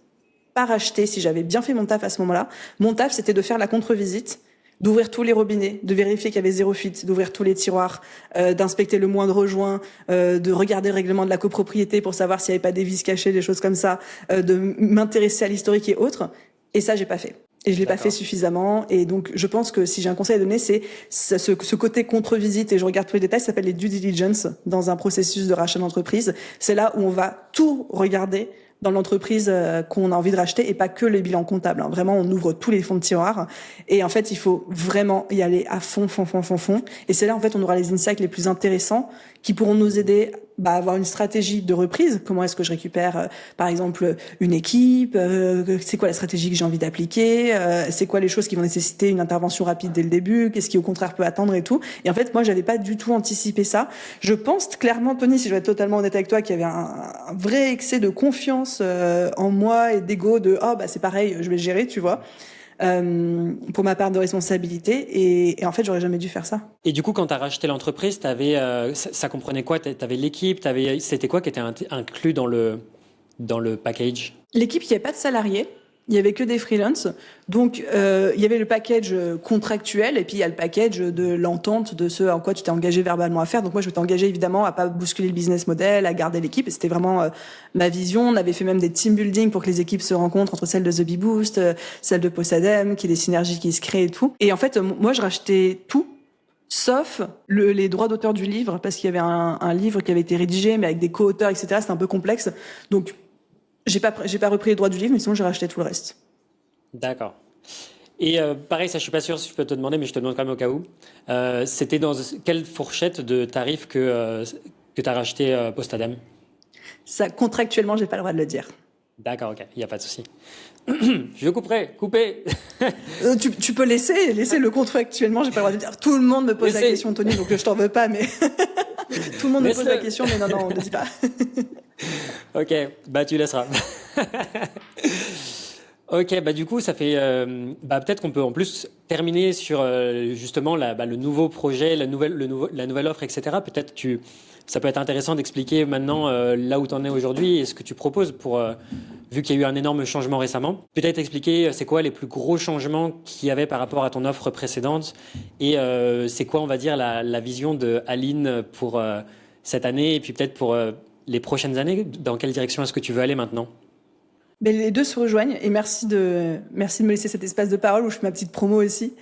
pas racheté si j'avais bien fait mon taf à ce moment-là, mon taf c'était de faire la contre-visite, d'ouvrir tous les robinets, de vérifier qu'il y avait 0 fuite, d'ouvrir tous les tiroirs, d'inspecter le moindre joint, de regarder le règlement de la copropriété pour savoir s'il n'y avait pas des vis cachées, des choses comme ça, de m'intéresser à l'historique et autres. Et ça, j'ai pas fait. Et je l'ai pas fait suffisamment. Et donc, je pense que si j'ai un conseil à donner, c'est ce côté contre-visite, et je regarde tous les détails, ça s'appelle les due diligence dans un processus de rachat d'entreprise. C'est là où on va tout regarder dans l'entreprise qu'on a envie de racheter, et pas que les bilans comptables. Hein. Vraiment, on ouvre tous les fonds de tiroir. Et en fait, il faut vraiment y aller à fond. Et c'est là, en fait, on aura les insights les plus intéressants qui pourront nous aider à avoir une stratégie de reprise. Comment est-ce que je récupère, par exemple, une équipe? C'est quoi la stratégie que j'ai envie d'appliquer? C'est quoi les choses qui vont nécessiter une intervention rapide dès le début? Qu'est-ce qui, au contraire, peut attendre et tout? Et en fait, moi, j'avais pas du tout anticipé ça. Je pense clairement, Tony, si je dois être totalement honnête avec toi, qu'il y avait un vrai excès de confiance en moi et d'ego de c'est pareil, je vais le gérer, tu vois. Pour ma part de responsabilité, et en fait j'aurais jamais dû faire ça. Et du coup, quand tu as racheté l'entreprise, ça comprenait quoi? Tu avais l'équipe, c'était quoi qui était inclus dans le package? L'équipe, il n'y avait pas de salariés, il y avait que des freelances. Donc il y avait le package contractuel, et puis il y a le package de l'entente de ce en quoi tu t'es engagé verbalement à faire. Donc moi, je m'étais engagée évidemment à pas bousculer le business model, à garder l'équipe, et c'était vraiment ma vision. On avait fait même des team building pour que les équipes se rencontrent, entre celles de The Bee Boost, celles de Posadem, qu'il y ait des synergies qui se créent et tout. Et en fait, moi, je rachetais tout, sauf les droits d'auteur du livre, parce qu'il y avait un livre qui avait été rédigé, mais avec des co-auteurs, etc. C'était un peu complexe. Donc j'ai pas repris les droits du livre, mais sinon j'ai racheté tout le reste. D'accord. Et pareil, ça je suis pas sûr si je peux te demander, mais je te demande quand même au cas où. C'était dans quelle fourchette de tarifs que tu as racheté Postadem? Ça, contractuellement, j'ai pas le droit de le dire. D'accord, ok, il n'y a pas de souci. Je couperai, couper. Tu peux laisser le contractuellement, j'ai pas le droit de le dire. Tout le monde me pose la question, Tony, donc je t'en veux pas, mais tout le monde me pose la question, mais non, on ne le dit pas. Ok, tu laisseras. Ok, du coup, ça fait. Peut-être qu'on peut en plus terminer sur justement le nouveau projet, la nouvelle offre, etc. Peut-être ça peut être intéressant d'expliquer maintenant là où tu en es aujourd'hui et ce que tu proposes pour, vu qu'il y a eu un énorme changement récemment. Peut-être expliquer c'est quoi les plus gros changements qu'il y avait par rapport à ton offre précédente et c'est quoi, on va dire, la vision de Aline pour cette année et puis peut-être pour les prochaines années. Dans quelle direction est-ce que tu veux aller maintenant? Les deux se rejoignent, et merci de me laisser cet espace de parole où je fais ma petite promo aussi.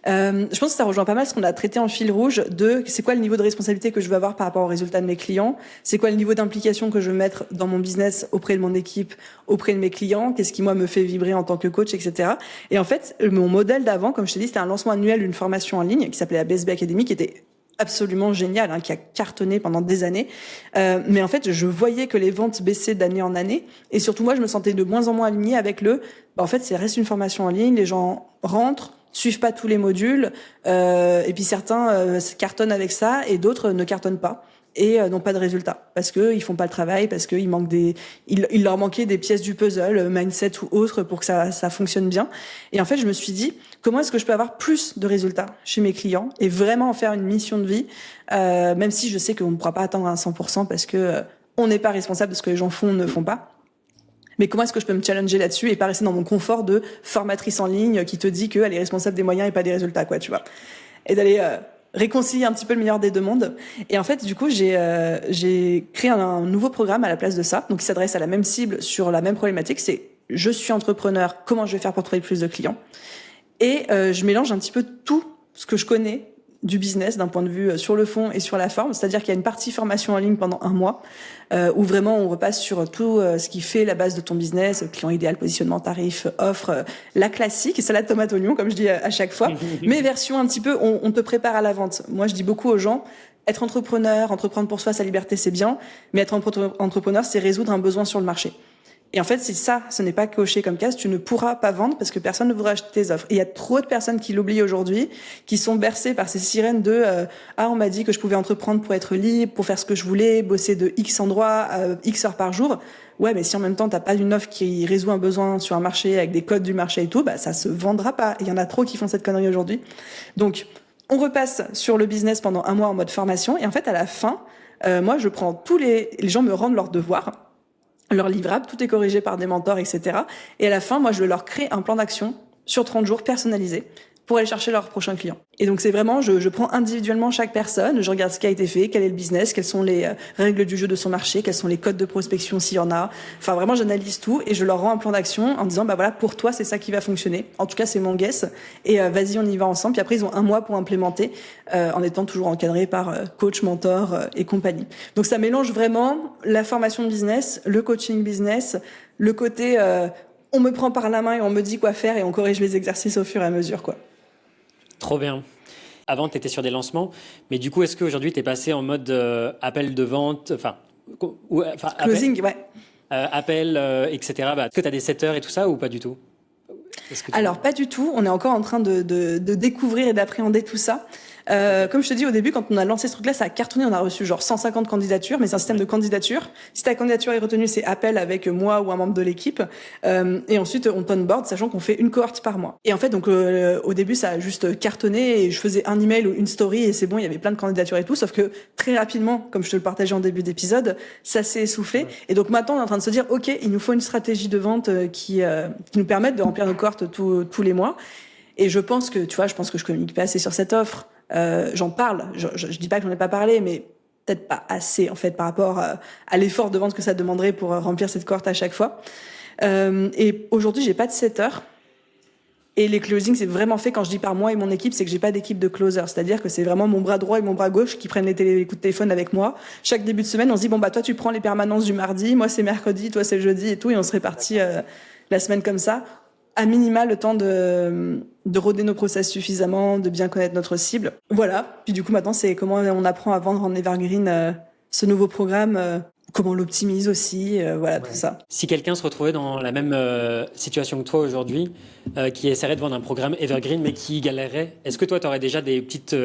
Je pense que ça rejoint pas mal ce qu'on a traité en fil rouge de c'est quoi le niveau de responsabilité que je veux avoir par rapport aux résultats de mes clients, c'est quoi le niveau d'implication que je veux mettre dans mon business auprès de mon équipe, auprès de mes clients, qu'est-ce qui moi me fait vibrer en tant que coach, etc. Et en fait, mon modèle d'avant, comme je t'ai dit, c'était un lancement annuel d'une formation en ligne qui s'appelait la BSB Academy, qui était absolument génial, qui a cartonné pendant des années. Mais en fait, je voyais que les ventes baissaient d'année en année. Et surtout, moi, je me sentais de moins en moins alignée avec en fait, c'est reste une formation en ligne, les gens rentrent, suivent pas tous les modules, et puis certains cartonnent avec ça, et d'autres ne cartonnent pas. et n'ont pas de résultats parce que ils font pas le travail, parce que il leur manquait des pièces du puzzle, mindset ou autre, pour que ça fonctionne bien. Et en fait, je me suis dit, comment est-ce que je peux avoir plus de résultats chez mes clients et vraiment en faire une mission de vie, même si je sais qu'on ne pourra pas atteindre à 100% parce que on n'est pas responsable de ce que les gens font ou ne font pas. Mais comment est-ce que je peux me challenger là-dessus et pas rester dans mon confort de formatrice en ligne qui te dit qu'elle est responsable des moyens et pas des résultats, quoi, tu vois. Et d'aller réconcilier un petit peu le meilleur des deux mondes. Et en fait, du coup, j'ai créé un nouveau programme à la place de ça, donc qui s'adresse à la même cible sur la même problématique. C'est je suis entrepreneur, comment je vais faire pour trouver plus de clients. Et je mélange un petit peu tout ce que je connais du business d'un point de vue sur le fond et sur la forme, c'est-à-dire qu'il y a une partie formation en ligne pendant 1 mois où vraiment on repasse sur tout ce qui fait la base de ton business, client idéal, positionnement, tarif, offre, la classique, salade tomate oignon comme je dis à chaque fois, mais version un petit peu on te prépare à la vente. Moi je dis beaucoup aux gens, être entrepreneur, entreprendre pour soi, sa liberté c'est bien, mais être entrepreneur c'est résoudre un besoin sur le marché. Et en fait, si ça, ce n'est pas coché comme case, tu ne pourras pas vendre parce que personne ne voudra acheter tes offres. Et il y a trop de personnes qui l'oublient aujourd'hui, qui sont bercées par ces sirènes de on m'a dit que je pouvais entreprendre pour être libre, pour faire ce que je voulais, bosser de X endroits, X heures par jour. Ouais, mais si en même temps t'as pas une offre qui résout un besoin sur un marché avec des codes du marché et tout, bah ça se vendra pas. Il y en a trop qui font cette connerie aujourd'hui. Donc, on repasse sur le business pendant 1 mois en mode formation et en fait à la fin, moi je prends tous les gens me rendent leurs devoirs. Leur livrable, tout est corrigé par des mentors, etc. Et à la fin, moi, je leur crée un plan d'action sur 30 jours personnalisé pour aller chercher leur prochain client. Et donc, c'est vraiment, je prends individuellement chaque personne, je regarde ce qui a été fait, quel est le business, quelles sont les règles du jeu de son marché, quels sont les codes de prospection s'il y en a. Enfin, vraiment, j'analyse tout et je leur rends un plan d'action en disant, bah voilà, pour toi, c'est ça qui va fonctionner. En tout cas, c'est mon guess. Et vas-y, on y va ensemble. Puis après, ils ont 1 mois pour implémenter, en étant toujours encadrés par coach, mentor et compagnie. Donc, ça mélange vraiment la formation de business, le coaching business, le côté, on me prend par la main et on me dit quoi faire et on corrige les exercices au fur et à mesure, quoi. Trop bien. Avant, tu étais sur des lancements, mais du coup, est-ce qu'aujourd'hui, tu es passé en mode appel de vente, closing, ouais. Appel, etc. Est-ce que tu as des setters et tout ça ou pas du tout? Alors, pas du tout. On est encore en train de découvrir et d'appréhender tout ça. Comme je te dis au début, quand on a lancé ce truc-là, ça a cartonné. On a reçu genre 150 candidatures, mais c'est un système de candidature. Si ta candidature est retenue, c'est appel avec moi ou un membre de l'équipe. Et ensuite, on t'onboard, sachant qu'on fait une cohorte par mois. Et en fait, donc au début, ça a juste cartonné et je faisais un email ou une story et c'est bon, il y avait plein de candidatures et tout. Sauf que très rapidement, comme je te le partageais en début d'épisode, ça s'est essoufflé. Et donc maintenant, on est en train de se dire, ok, il nous faut une stratégie de vente qui nous permette de remplir nos cohortes tous les mois. Et je pense que je communique pas assez sur cette offre. J'en parle, je dis pas que j'en ai pas parlé, mais peut-être pas assez en fait par rapport à l'effort de vente que ça demanderait pour remplir cette cohorte à chaque fois. Et aujourd'hui, j'ai pas de setter. Et les closings, c'est vraiment fait quand je dis par moi et mon équipe, c'est que j'ai pas d'équipe de closer. C'est-à-dire que c'est vraiment mon bras droit et mon bras gauche qui prennent les coups de téléphone avec moi. Chaque début de semaine, on se dit, bon, bah, toi, tu prends les permanences du mardi, moi, c'est mercredi, toi, c'est jeudi et tout. Et on se répartit la semaine comme ça. À minima, le temps de roder nos process suffisamment, de bien connaître notre cible. Voilà. Puis du coup, maintenant, c'est comment on apprend à vendre en evergreen ce nouveau programme, comment on l'optimise aussi, voilà, tout ça. Si quelqu'un se retrouvait dans la même situation que toi aujourd'hui, qui essaierait de vendre un programme evergreen, mais qui galérerait, est-ce que toi, tu aurais déjà des petites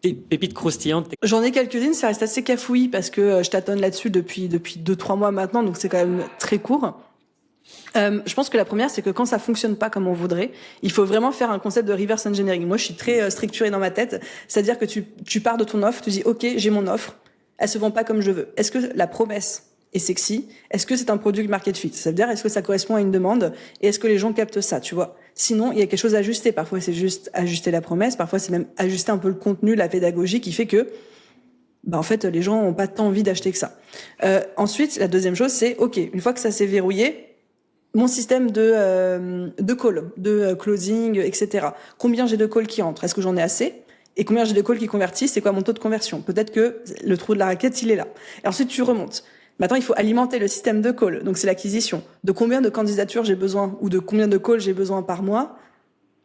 pépites croustillantes? J'en ai quelques-unes, ça reste assez cafouillis parce que je tâtonne là-dessus depuis 2-3 mois maintenant, donc c'est quand même très court. Je pense que la première, c'est que quand ça fonctionne pas comme on voudrait, il faut vraiment faire un concept de reverse engineering. Moi, je suis très structurée dans ma tête. C'est-à-dire que tu pars de ton offre, tu dis, OK, j'ai mon offre. Elle se vend pas comme je veux. Est-ce que la promesse est sexy? Est-ce que c'est un produit market fit? Ça veut dire, est-ce que ça correspond à une demande? Et est-ce que les gens captent ça, tu vois? Sinon, il y a quelque chose à ajuster. Parfois, c'est juste ajuster la promesse. Parfois, c'est même ajuster un peu le contenu, la pédagogie qui fait que, en fait, les gens ont pas tant envie d'acheter que ça. Ensuite, la deuxième chose, c'est, OK, une fois que ça s'est verrouillé, mon système de call, de closing, etc. Combien j'ai de calls qui entrent? Est-ce que j'en ai assez? Et combien j'ai de calls qui convertissent? C'est quoi mon taux de conversion? Peut-être que le trou de la raquette, il est là. Et ensuite, tu remontes. Maintenant, il faut alimenter le système de call. Donc, c'est l'acquisition. De combien de candidatures j'ai besoin ou de combien de calls j'ai besoin par mois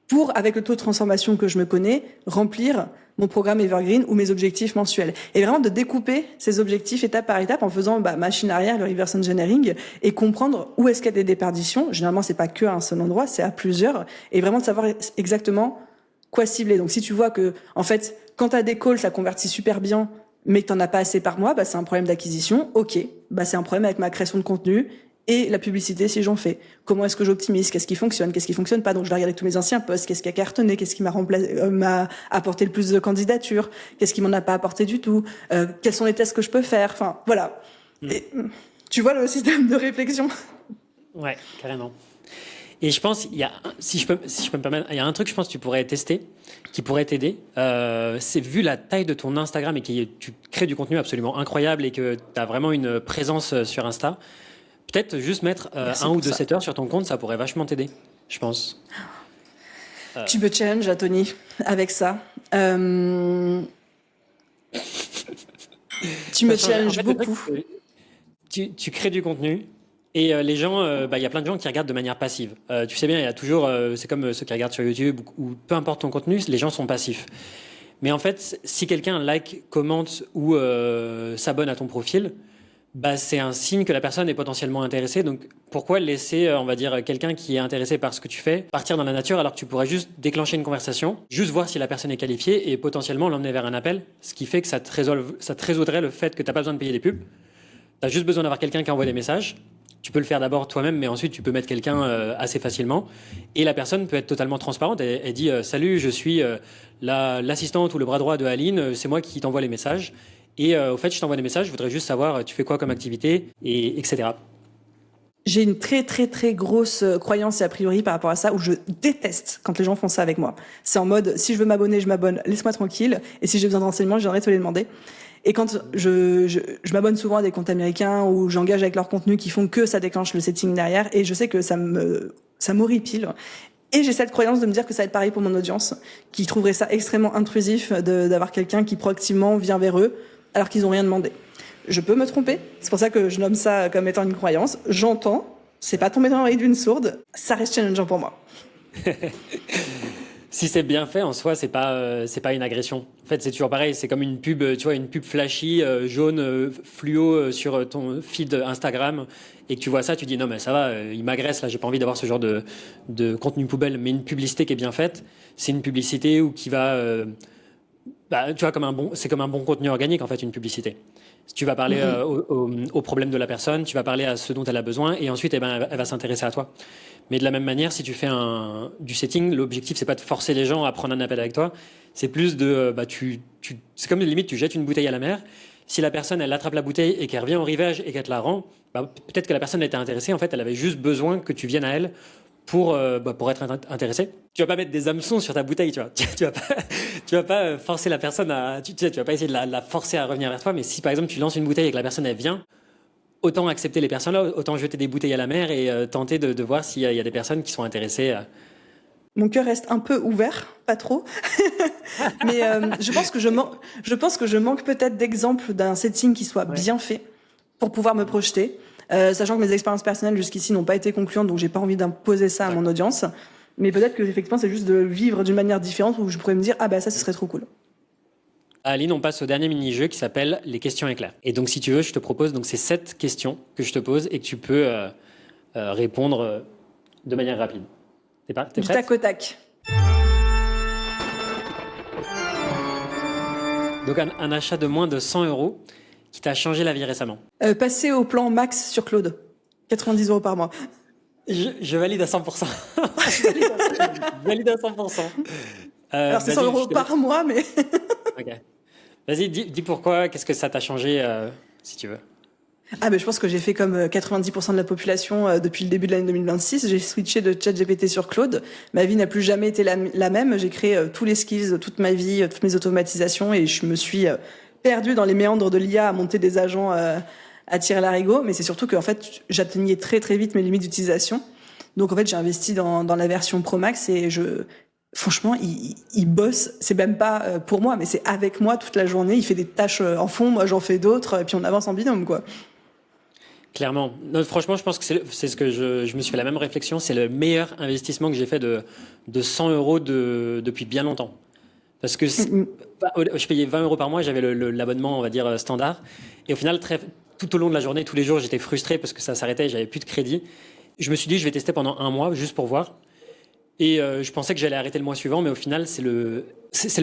pour, avec le taux de transformation que je me connais, remplir mon programme Evergreen ou mes objectifs mensuels. Et vraiment de découper ces objectifs étape par étape en faisant machine arrière, le reverse engineering, et comprendre où est-ce qu'il y a des déperditions. Généralement, c'est pas que à un seul endroit, c'est à plusieurs. Et vraiment de savoir exactement quoi cibler. Donc si tu vois que, en fait, quand tu as des calls, ça convertit super bien, mais que t'en as pas assez par mois, bah, c'est un problème d'acquisition. Ok, bah, c'est un problème avec ma création de contenu et la publicité si j'en fais. Comment est-ce que j'optimise? Qu'est-ce qui fonctionne pas? Donc je vais regarder tous mes anciens posts, qu'est-ce qui a cartonné, qu'est-ce qui m'a apporté le plus de candidatures, qu'est-ce qui m'en a pas apporté du tout, quels sont les tests que je peux faire. Enfin voilà. Et, tu vois le système de réflexion? Ouais, carrément. Et je pense, si je peux me permettre, il y a un truc, je pense, que tu pourrais tester, qui pourrait t'aider. C'est vu la taille de ton Instagram et que tu crées du contenu absolument incroyable et que tu as vraiment une présence sur Insta. Peut-être juste mettre un ou deux setters sur ton compte, ça pourrait vachement t'aider, je pense. Tu me challenges, Tony, avec ça. Tu me challenges beaucoup. Tu crées du contenu et les gens, y a plein de gens qui regardent de manière passive. Tu sais bien, il y a toujours, c'est comme ceux qui regardent sur YouTube ou peu importe ton contenu, les gens sont passifs. Mais en fait, si quelqu'un like, commente ou s'abonne à ton profil, c'est un signe que la personne est potentiellement intéressée. Donc, pourquoi laisser, on va dire, quelqu'un qui est intéressé par ce que tu fais partir dans la nature alors que tu pourrais juste déclencher une conversation, juste voir si la personne est qualifiée et potentiellement l'emmener vers un appel, ce qui fait que ça te résoudrait le fait que tu n'as pas besoin de payer des pubs. Tu as juste besoin d'avoir quelqu'un qui envoie des messages. Tu peux le faire d'abord toi-même, mais ensuite tu peux mettre quelqu'un assez facilement. Et la personne peut être totalement transparente. Elle dit salut, je suis l'assistante ou le bras droit de Aline, c'est moi qui t'envoie les messages. Et au fait, je t'envoie des messages, je voudrais juste savoir tu fais quoi comme activité, et etc. J'ai une très très très grosse croyance et a priori par rapport à ça où je déteste quand les gens font ça avec moi. C'est en mode si je veux m'abonner, je m'abonne, laisse-moi tranquille. Et si j'ai besoin d'enseignement, je viendrai te les demander. Et quand je m'abonne souvent à des comptes américains où j'engage avec leur contenu qui font que ça déclenche le setting derrière et je sais que ça m'horripile. Et j'ai cette croyance de me dire que ça va être pareil pour mon audience, qui trouverait ça extrêmement intrusif d'avoir quelqu'un qui proactivement vient vers eux alors qu'ils ont rien demandé. Je peux me tromper, c'est pour ça que je nomme ça comme étant une croyance. J'entends, c'est pas tomber dans l'oreille d'une sourde, ça reste challengeant pour moi. Si c'est bien fait, en soi, c'est pas une agression. En fait, c'est toujours pareil. C'est comme une pub, tu vois, une pub flashy, jaune, fluo sur ton feed Instagram, et que tu vois ça, tu dis non mais ça va, il m'agresse là, j'ai pas envie d'avoir ce genre de contenu poubelle. Mais une publicité qui est bien faite, c'est une publicité où qui va, tu vois, c'est comme un bon contenu organique en fait, une publicité. Tu vas parler au problème de la personne, tu vas parler à ce dont elle a besoin, et ensuite, elle va s'intéresser à toi. Mais de la même manière, si tu fais du setting, l'objectif, c'est pas de forcer les gens à prendre un appel avec toi, c'est plus de, c'est comme limite, tu jettes une bouteille à la mer. Si la personne, elle attrape la bouteille et qu'elle revient au rivage et qu'elle te la rend, peut-être que la personne était intéressée. En fait, elle avait juste besoin que tu viennes à elle pour être intéressé. Tu vas pas mettre des hameçons sur ta bouteille, tu vois. Tu vas pas forcer la personne tu vas pas essayer de la forcer à revenir vers toi. Mais si par exemple tu lances une bouteille et que la personne elle vient, autant accepter les personnes là, autant jeter des bouteilles à la mer et tenter de voir s'il y a des personnes qui sont intéressées. Mon cœur reste un peu ouvert, pas trop. Mais je pense que je manque peut-être d'exemples d'un setting qui soit bien fait pour pouvoir me projeter. Sachant que mes expériences personnelles jusqu'ici n'ont pas été concluantes, donc j'ai pas envie d'imposer ça à mon audience. Mais peut-être que effectivement c'est juste de vivre d'une manière différente où je pourrais me dire ça ce serait trop cool. Aline, on passe au dernier mini-jeu qui s'appelle les questions éclairs. Et donc si tu veux, je te propose donc ces 7 questions que je te pose et que tu peux répondre de manière rapide. T'es prête ? Du tac au tac. Donc un achat de moins de 100 € qui t'a changé la vie récemment. Passer au plan max sur Claude. 90 € par mois. Je valide à 100%. Je valide à 100%. Alors c'est 100 € par mois, mais... Ok. Vas-y, dis pourquoi, qu'est-ce que ça t'a changé, si tu veux. Je pense que j'ai fait comme 90% de la population depuis le début de l'année 2026. J'ai switché de ChatGPT sur Claude. Ma vie n'a plus jamais été la même. J'ai créé tous les skills, toute ma vie, toutes mes automatisations et je me suis perdue dans les méandres de l'IA à monter des agents à tirer l'arigot. Mais c'est surtout qu'en fait, j'atteignais très très vite mes limites d'utilisation. Donc en fait, j'ai investi dans la version Pro Max et franchement, il bosse. C'est même pas pour moi, mais c'est avec moi toute la journée. Il fait des tâches en fond, moi j'en fais d'autres et puis on avance en binôme, quoi. Clairement. Non, franchement, je pense que c'est ce que je me suis fait la même réflexion. C'est le meilleur investissement que j'ai fait de 100 € depuis bien longtemps. Parce que je payais 20 € par mois, j'avais l'abonnement, on va dire, standard. Et au final, tout au long de la journée, tous les jours, j'étais frustré parce que ça s'arrêtait, j'avais plus de crédit. Je me suis dit, je vais tester pendant un mois juste pour voir. Et je pensais que j'allais arrêter le mois suivant, mais au final, c'est le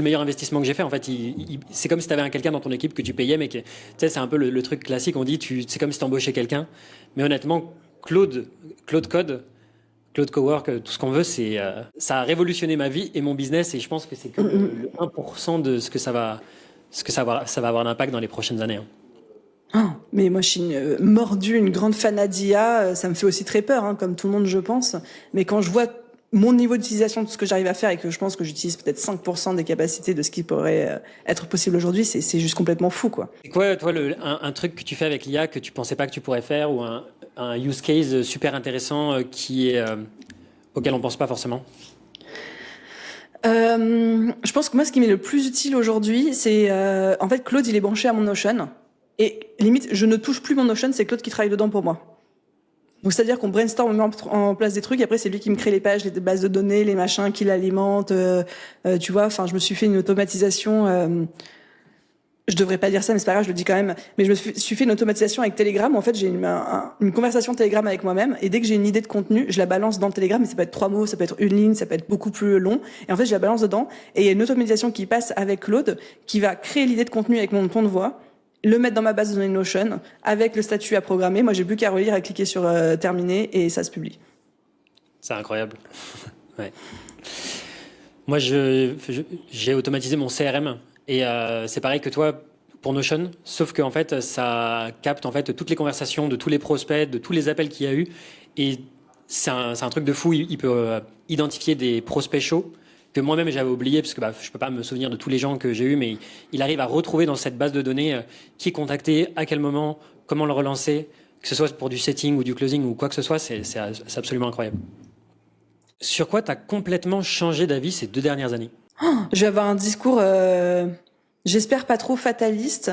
meilleur investissement que j'ai fait. En fait, c'est comme si tu avais quelqu'un dans ton équipe que tu payais, mais tu sais, c'est un peu le truc classique. On dit, c'est comme si tu embauchais quelqu'un. Mais honnêtement, Claude Cowork, tout ce qu'on veut, ça a révolutionné ma vie et mon business. Et je pense que c'est que le 1% de ce que ça va avoir d'impact dans les prochaines années. Mais moi, je suis une grande fan d'IA. Ça me fait aussi très peur, comme tout le monde, je pense. Mais quand je vois mon niveau d'utilisation de ce que j'arrive à faire et que je pense que j'utilise peut-être 5% des capacités de ce qui pourrait être possible aujourd'hui, c'est juste complètement fou, quoi. C'est quoi, toi, un truc que tu fais avec l'IA que tu pensais pas que tu pourrais faire, ou un use case super intéressant auquel on pense pas forcément? Je pense que moi, ce qui m'est le plus utile aujourd'hui, c'est en fait Claude, il est branché à mon Notion. Et limite, je ne touche plus mon Notion, c'est Claude qui travaille dedans pour moi. Donc c'est-à-dire qu'on brainstorm, on met en place des trucs, et après c'est lui qui me crée les pages, les bases de données, les machins, qui l'alimentent. Tu vois, enfin, je me suis fait une automatisation. Je devrais pas dire ça, mais c'est pas grave, je le dis quand même. Mais je me suis fait une automatisation avec Telegram. En fait, j'ai une conversation Telegram avec moi-même, et dès que j'ai une idée de contenu, je la balance dans Telegram. Mais ça peut être 3 mots, ça peut être une ligne, ça peut être beaucoup plus long. Et en fait, je la balance dedans, et il y a une automatisation qui passe avec Claude, qui va créer l'idée de contenu avec mon ton de voix, le mettre dans ma base de données Notion, avec le statut à programmer. Moi, j'ai plus qu'à relire, à cliquer sur terminer, et ça se publie. C'est incroyable. Ouais. Moi, j'ai automatisé mon CRM. Et c'est pareil que toi pour Notion, sauf que en fait, ça capte en fait toutes les conversations de tous les prospects, de tous les appels qu'il y a eu. Et c'est un truc de fou. Il peut identifier des prospects chauds que moi-même j'avais oublié, parce que je peux pas me souvenir de tous les gens que j'ai eu, mais il arrive à retrouver dans cette base de données qui est contacté, à quel moment, comment le relancer, que ce soit pour du setting ou du closing ou quoi que ce soit. C'est absolument incroyable. Sur quoi tu as complètement changé d'avis ces 2 dernières années? Je vais avoir un discours, j'espère pas trop fataliste,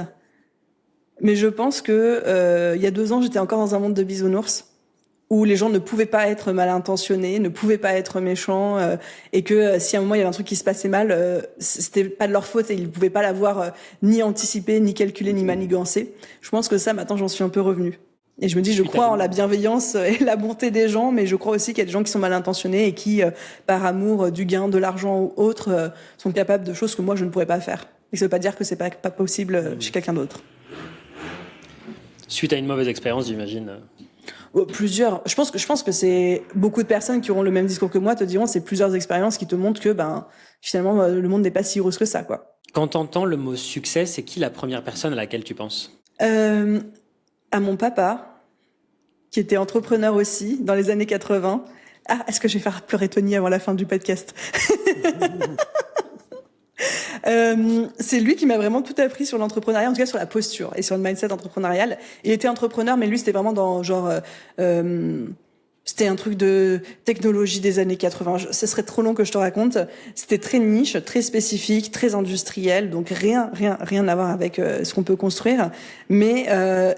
mais je pense que il y a 2 ans, j'étais encore dans un monde de bisounours où les gens ne pouvaient pas être mal intentionnés, ne pouvaient pas être méchants, et que si à un moment il y avait un truc qui se passait mal, c'était pas de leur faute et ils pouvaient pas l'avoir ni anticipé, ni calculé, ni manigancé. Je pense que ça, maintenant, j'en suis un peu revenue. Et je me dis, je crois en la bienveillance et la bonté des gens, mais je crois aussi qu'il y a des gens qui sont mal intentionnés et qui, par amour du gain, de l'argent ou autre, sont capables de choses que moi, je ne pourrais pas faire. Et ça veut pas dire que c'est pas possible chez quelqu'un d'autre. Suite à une mauvaise expérience, j'imagine. Plusieurs. Je pense que c'est beaucoup de personnes qui auront le même discours que moi te diront, c'est plusieurs expériences qui te montrent que, finalement, le monde n'est pas si rose que ça, quoi. Quand t'entends le mot succès, c'est qui la première personne à laquelle tu penses? À mon papa, qui était entrepreneur aussi, dans les années 80. Ah, est-ce que je vais faire pleurer Tony avant la fin du podcast? C'est lui qui m'a vraiment tout appris sur l'entrepreneuriat, en tout cas sur la posture et sur le mindset entrepreneurial. Il était entrepreneur, mais lui, c'était vraiment dans c'était un truc de technologie des années 80. Ce serait trop long que je te raconte. C'était très niche, très spécifique, très industriel, donc rien à voir avec ce qu'on peut construire. Mais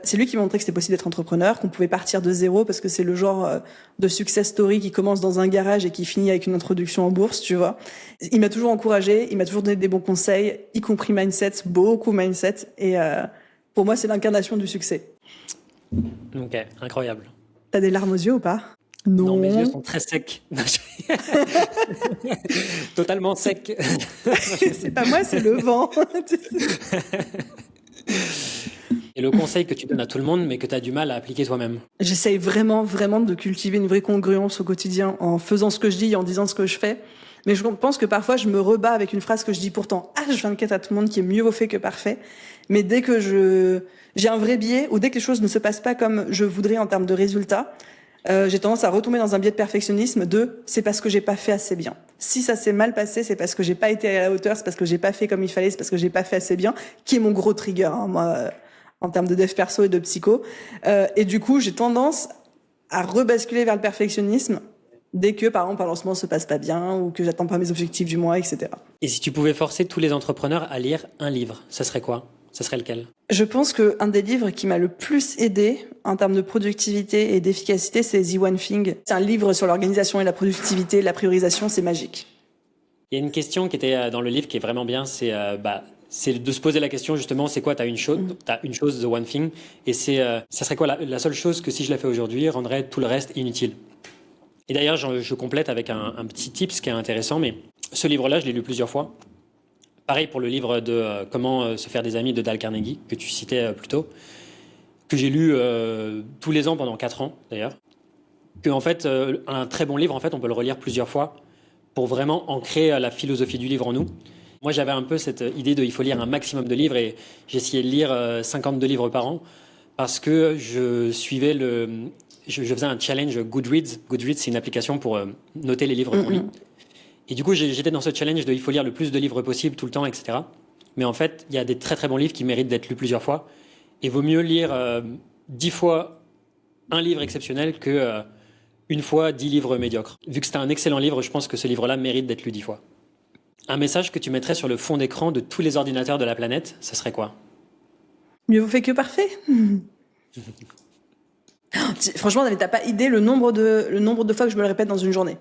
c'est lui qui m'a montré que c'était possible d'être entrepreneur, qu'on pouvait partir de zéro, parce que c'est le genre de success story qui commence dans un garage et qui finit avec une introduction en bourse, tu vois. Il m'a toujours encouragé, il m'a toujours donné des bons conseils, y compris mindset, beaucoup mindset. Et pour moi, c'est l'incarnation du succès. Ok, incroyable. T'as des larmes aux yeux ou pas? Non, mes yeux sont très secs. Totalement secs. C'est pas moi, c'est le vent. Et le conseil que tu donnes à tout le monde, mais que tu as du mal à appliquer toi-même? J'essaye vraiment de cultiver une vraie congruence au quotidien en faisant ce que je dis et en disant ce que je fais. Mais je pense que parfois, je me rebats avec une phrase que je dis pourtant H24 à tout le monde, qui est mieux vaut fait que parfait. Mais dès que j'ai un vrai biais, ou dès que les choses ne se passent pas comme je voudrais en termes de résultats, j'ai tendance à retomber dans un biais de perfectionnisme c'est parce que j'ai pas fait assez bien. Si ça s'est mal passé, c'est parce que j'ai pas été à la hauteur, c'est parce que j'ai pas fait comme il fallait, c'est parce que j'ai pas fait assez bien, qui est mon gros trigger, moi, en termes de dev perso et de psycho. Et du coup, j'ai tendance à rebasculer vers le perfectionnisme dès que, par exemple, un lancement se passe pas bien ou que j'atteins pas mes objectifs du mois, etc. Et si tu pouvais forcer tous les entrepreneurs à lire un livre, ça serait quoi? Ça serait lequel? Je pense qu'un des livres qui m'a le plus aidé en termes de productivité et d'efficacité, c'est The One Thing. C'est un livre sur l'organisation et la productivité, la priorisation, c'est magique. Il y a une question qui était dans le livre qui est vraiment bien, c'est de se poser la question justement, c'est quoi t'as une chose, The One Thing, et ça serait quoi la seule chose que si je la fais aujourd'hui rendrait tout le reste inutile? Et d'ailleurs, je complète avec un petit tips qui est intéressant, mais ce livre-là, je l'ai lu plusieurs fois. Pareil pour le livre de Comment se faire des amis de Dale Carnegie, que tu citais plus tôt, que j'ai lu tous les ans pendant 4 ans, d'ailleurs. Que, en fait, un très bon livre, en fait, on peut le relire plusieurs fois pour vraiment ancrer la philosophie du livre en nous. Moi, j'avais un peu cette idée il faut lire un maximum de livres et j'essayais de lire 52 livres par an parce que je faisais un challenge Goodreads. Goodreads, c'est une application pour noter les livres qu'on lit. Et du coup, j'étais dans ce challenge il faut lire le plus de livres possible tout le temps, etc. Mais en fait, il y a des très très bons livres qui méritent d'être lus plusieurs fois. Et vaut mieux lire 10 fois un livre exceptionnel que une fois 10 livres médiocres. Vu que c'est un excellent livre, je pense que ce livre-là mérite d'être lu 10 fois. Un message que tu mettrais sur le fond d'écran de tous les ordinateurs de la planète, ce serait quoi ? Mieux vaut fait que parfait. Franchement, t'as pas idée le nombre de fois que je me le répète dans une journée.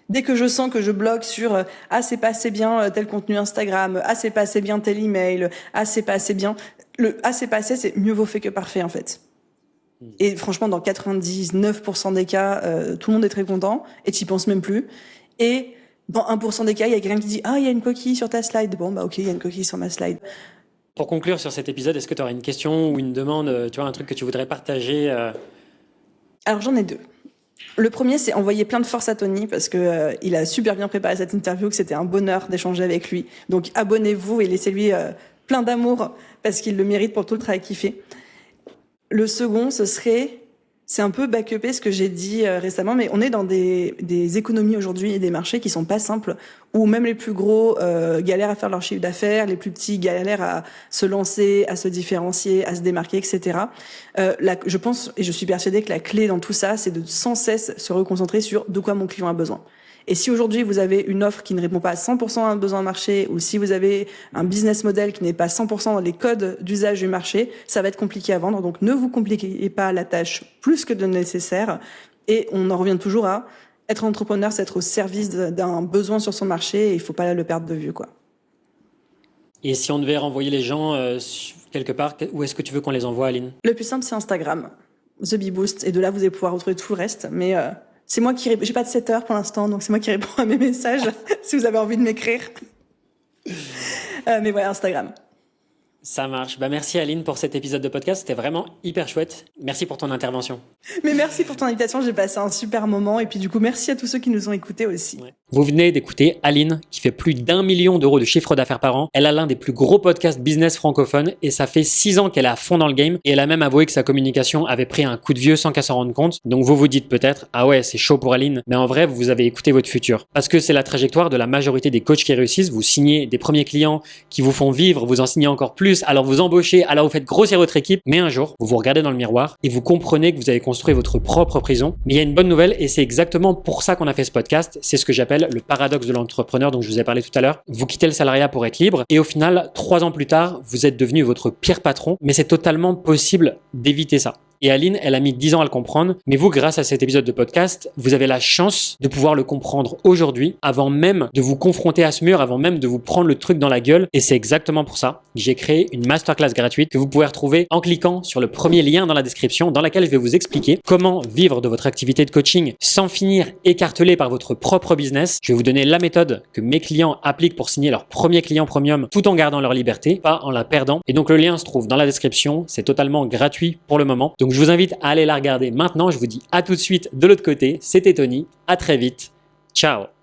Dès que je sens que je bloque sur c'est pas assez bien tel contenu Instagram, c'est pas assez bien tel email, c'est pas assez bien, c'est pas assez, c'est mieux vaut fait que parfait en fait. Et franchement, dans 99% des cas, tout le monde est très content et t'y penses même plus. Et dans 1% des cas, il y a quelqu'un qui dit il y a une coquille sur ta slide. Bon ok, il y a une coquille sur ma slide. Pour conclure sur cet épisode, est-ce que tu aurais une question ou une demande, tu vois, un truc que tu voudrais partager Alors j'en ai 2. Le premier, c'est envoyer plein de force à Tony parce que il a super bien préparé cette interview, que c'était un bonheur d'échanger avec lui. Donc abonnez-vous et laissez-lui plein d'amour parce qu'il le mérite pour tout le travail qu'il fait. Le second, c'est un peu back-upé ce que j'ai dit récemment, mais on est dans des économies aujourd'hui et des marchés qui sont pas simples, où même les plus gros galèrent à faire leur chiffre d'affaires, les plus petits galèrent à se lancer, à se différencier, à se démarquer, etc. Je pense et je suis persuadée que la clé dans tout ça, c'est de sans cesse se reconcentrer sur de quoi mon client a besoin. Et si aujourd'hui vous avez une offre qui ne répond pas à 100% à un besoin marché, ou si vous avez un business model qui n'est pas 100% dans les codes d'usage du marché, ça va être compliqué à vendre. Donc ne vous compliquez pas la tâche plus que de nécessaire. Et on en revient toujours à être entrepreneur, c'est être au service d'un besoin sur son marché et il faut pas le perdre de vue, quoi. Et si on devait renvoyer les gens quelque part, où est-ce que tu veux qu'on les envoie, Aline ? Le plus simple, c'est Instagram, The Bee Boost. Et de là, vous allez pouvoir retrouver tout le reste. Mais c'est moi qui j'ai pas de 7 heures pour l'instant, donc c'est moi qui réponds à mes messages si vous avez envie de m'écrire. Mais voilà, Instagram. Ça marche. Merci Aline pour cet épisode de podcast. C'était vraiment hyper chouette. Merci pour ton intervention. Mais merci pour ton invitation. J'ai passé un super moment. Et puis du coup, merci à tous ceux qui nous ont écoutés aussi. Ouais. Vous venez d'écouter Aline, qui fait plus d'1 million d'euros de chiffre d'affaires par an. Elle a l'un des plus gros podcasts business francophones et ça fait 6 ans qu'elle est à fond dans le game. Et elle a même avoué que sa communication avait pris un coup de vieux sans qu'elle s'en rende compte. Donc vous vous dites peut-être, ah ouais, c'est chaud pour Aline. Mais en vrai, vous avez écouté votre futur. Parce que c'est la trajectoire de la majorité des coachs qui réussissent. Vous signez des premiers clients qui vous font vivre, vous en signez encore plus, alors vous embauchez, alors vous faites grossir votre équipe. Mais un jour, vous vous regardez dans le miroir et vous comprenez que vous avez construit votre propre prison. Mais il y a une bonne nouvelle et c'est exactement pour ça qu'on a fait ce podcast. C'est ce que j'appelle le paradoxe de l'entrepreneur dont je vous ai parlé tout à l'heure. Vous quittez le salariat pour être libre et au final, 3 ans plus tard, vous êtes devenu votre pire patron. Mais c'est totalement possible d'éviter ça. Et Aline, elle a mis 10 ans à le comprendre. Mais vous, grâce à cet épisode de podcast, vous avez la chance de pouvoir le comprendre aujourd'hui, avant même de vous confronter à ce mur, avant même de vous prendre le truc dans la gueule. Et c'est exactement pour ça que j'ai créé une masterclass gratuite que vous pouvez retrouver en cliquant sur le premier lien dans la description, dans laquelle je vais vous expliquer comment vivre de votre activité de coaching sans finir écartelé par votre propre business. Je vais vous donner la méthode que mes clients appliquent pour signer leur premier client premium tout en gardant leur liberté, pas en la perdant. Et donc le lien se trouve dans la description. C'est totalement gratuit pour le moment. Donc je vous invite à aller la regarder maintenant. Je vous dis à tout de suite de l'autre côté. C'était Tony. À très vite. Ciao.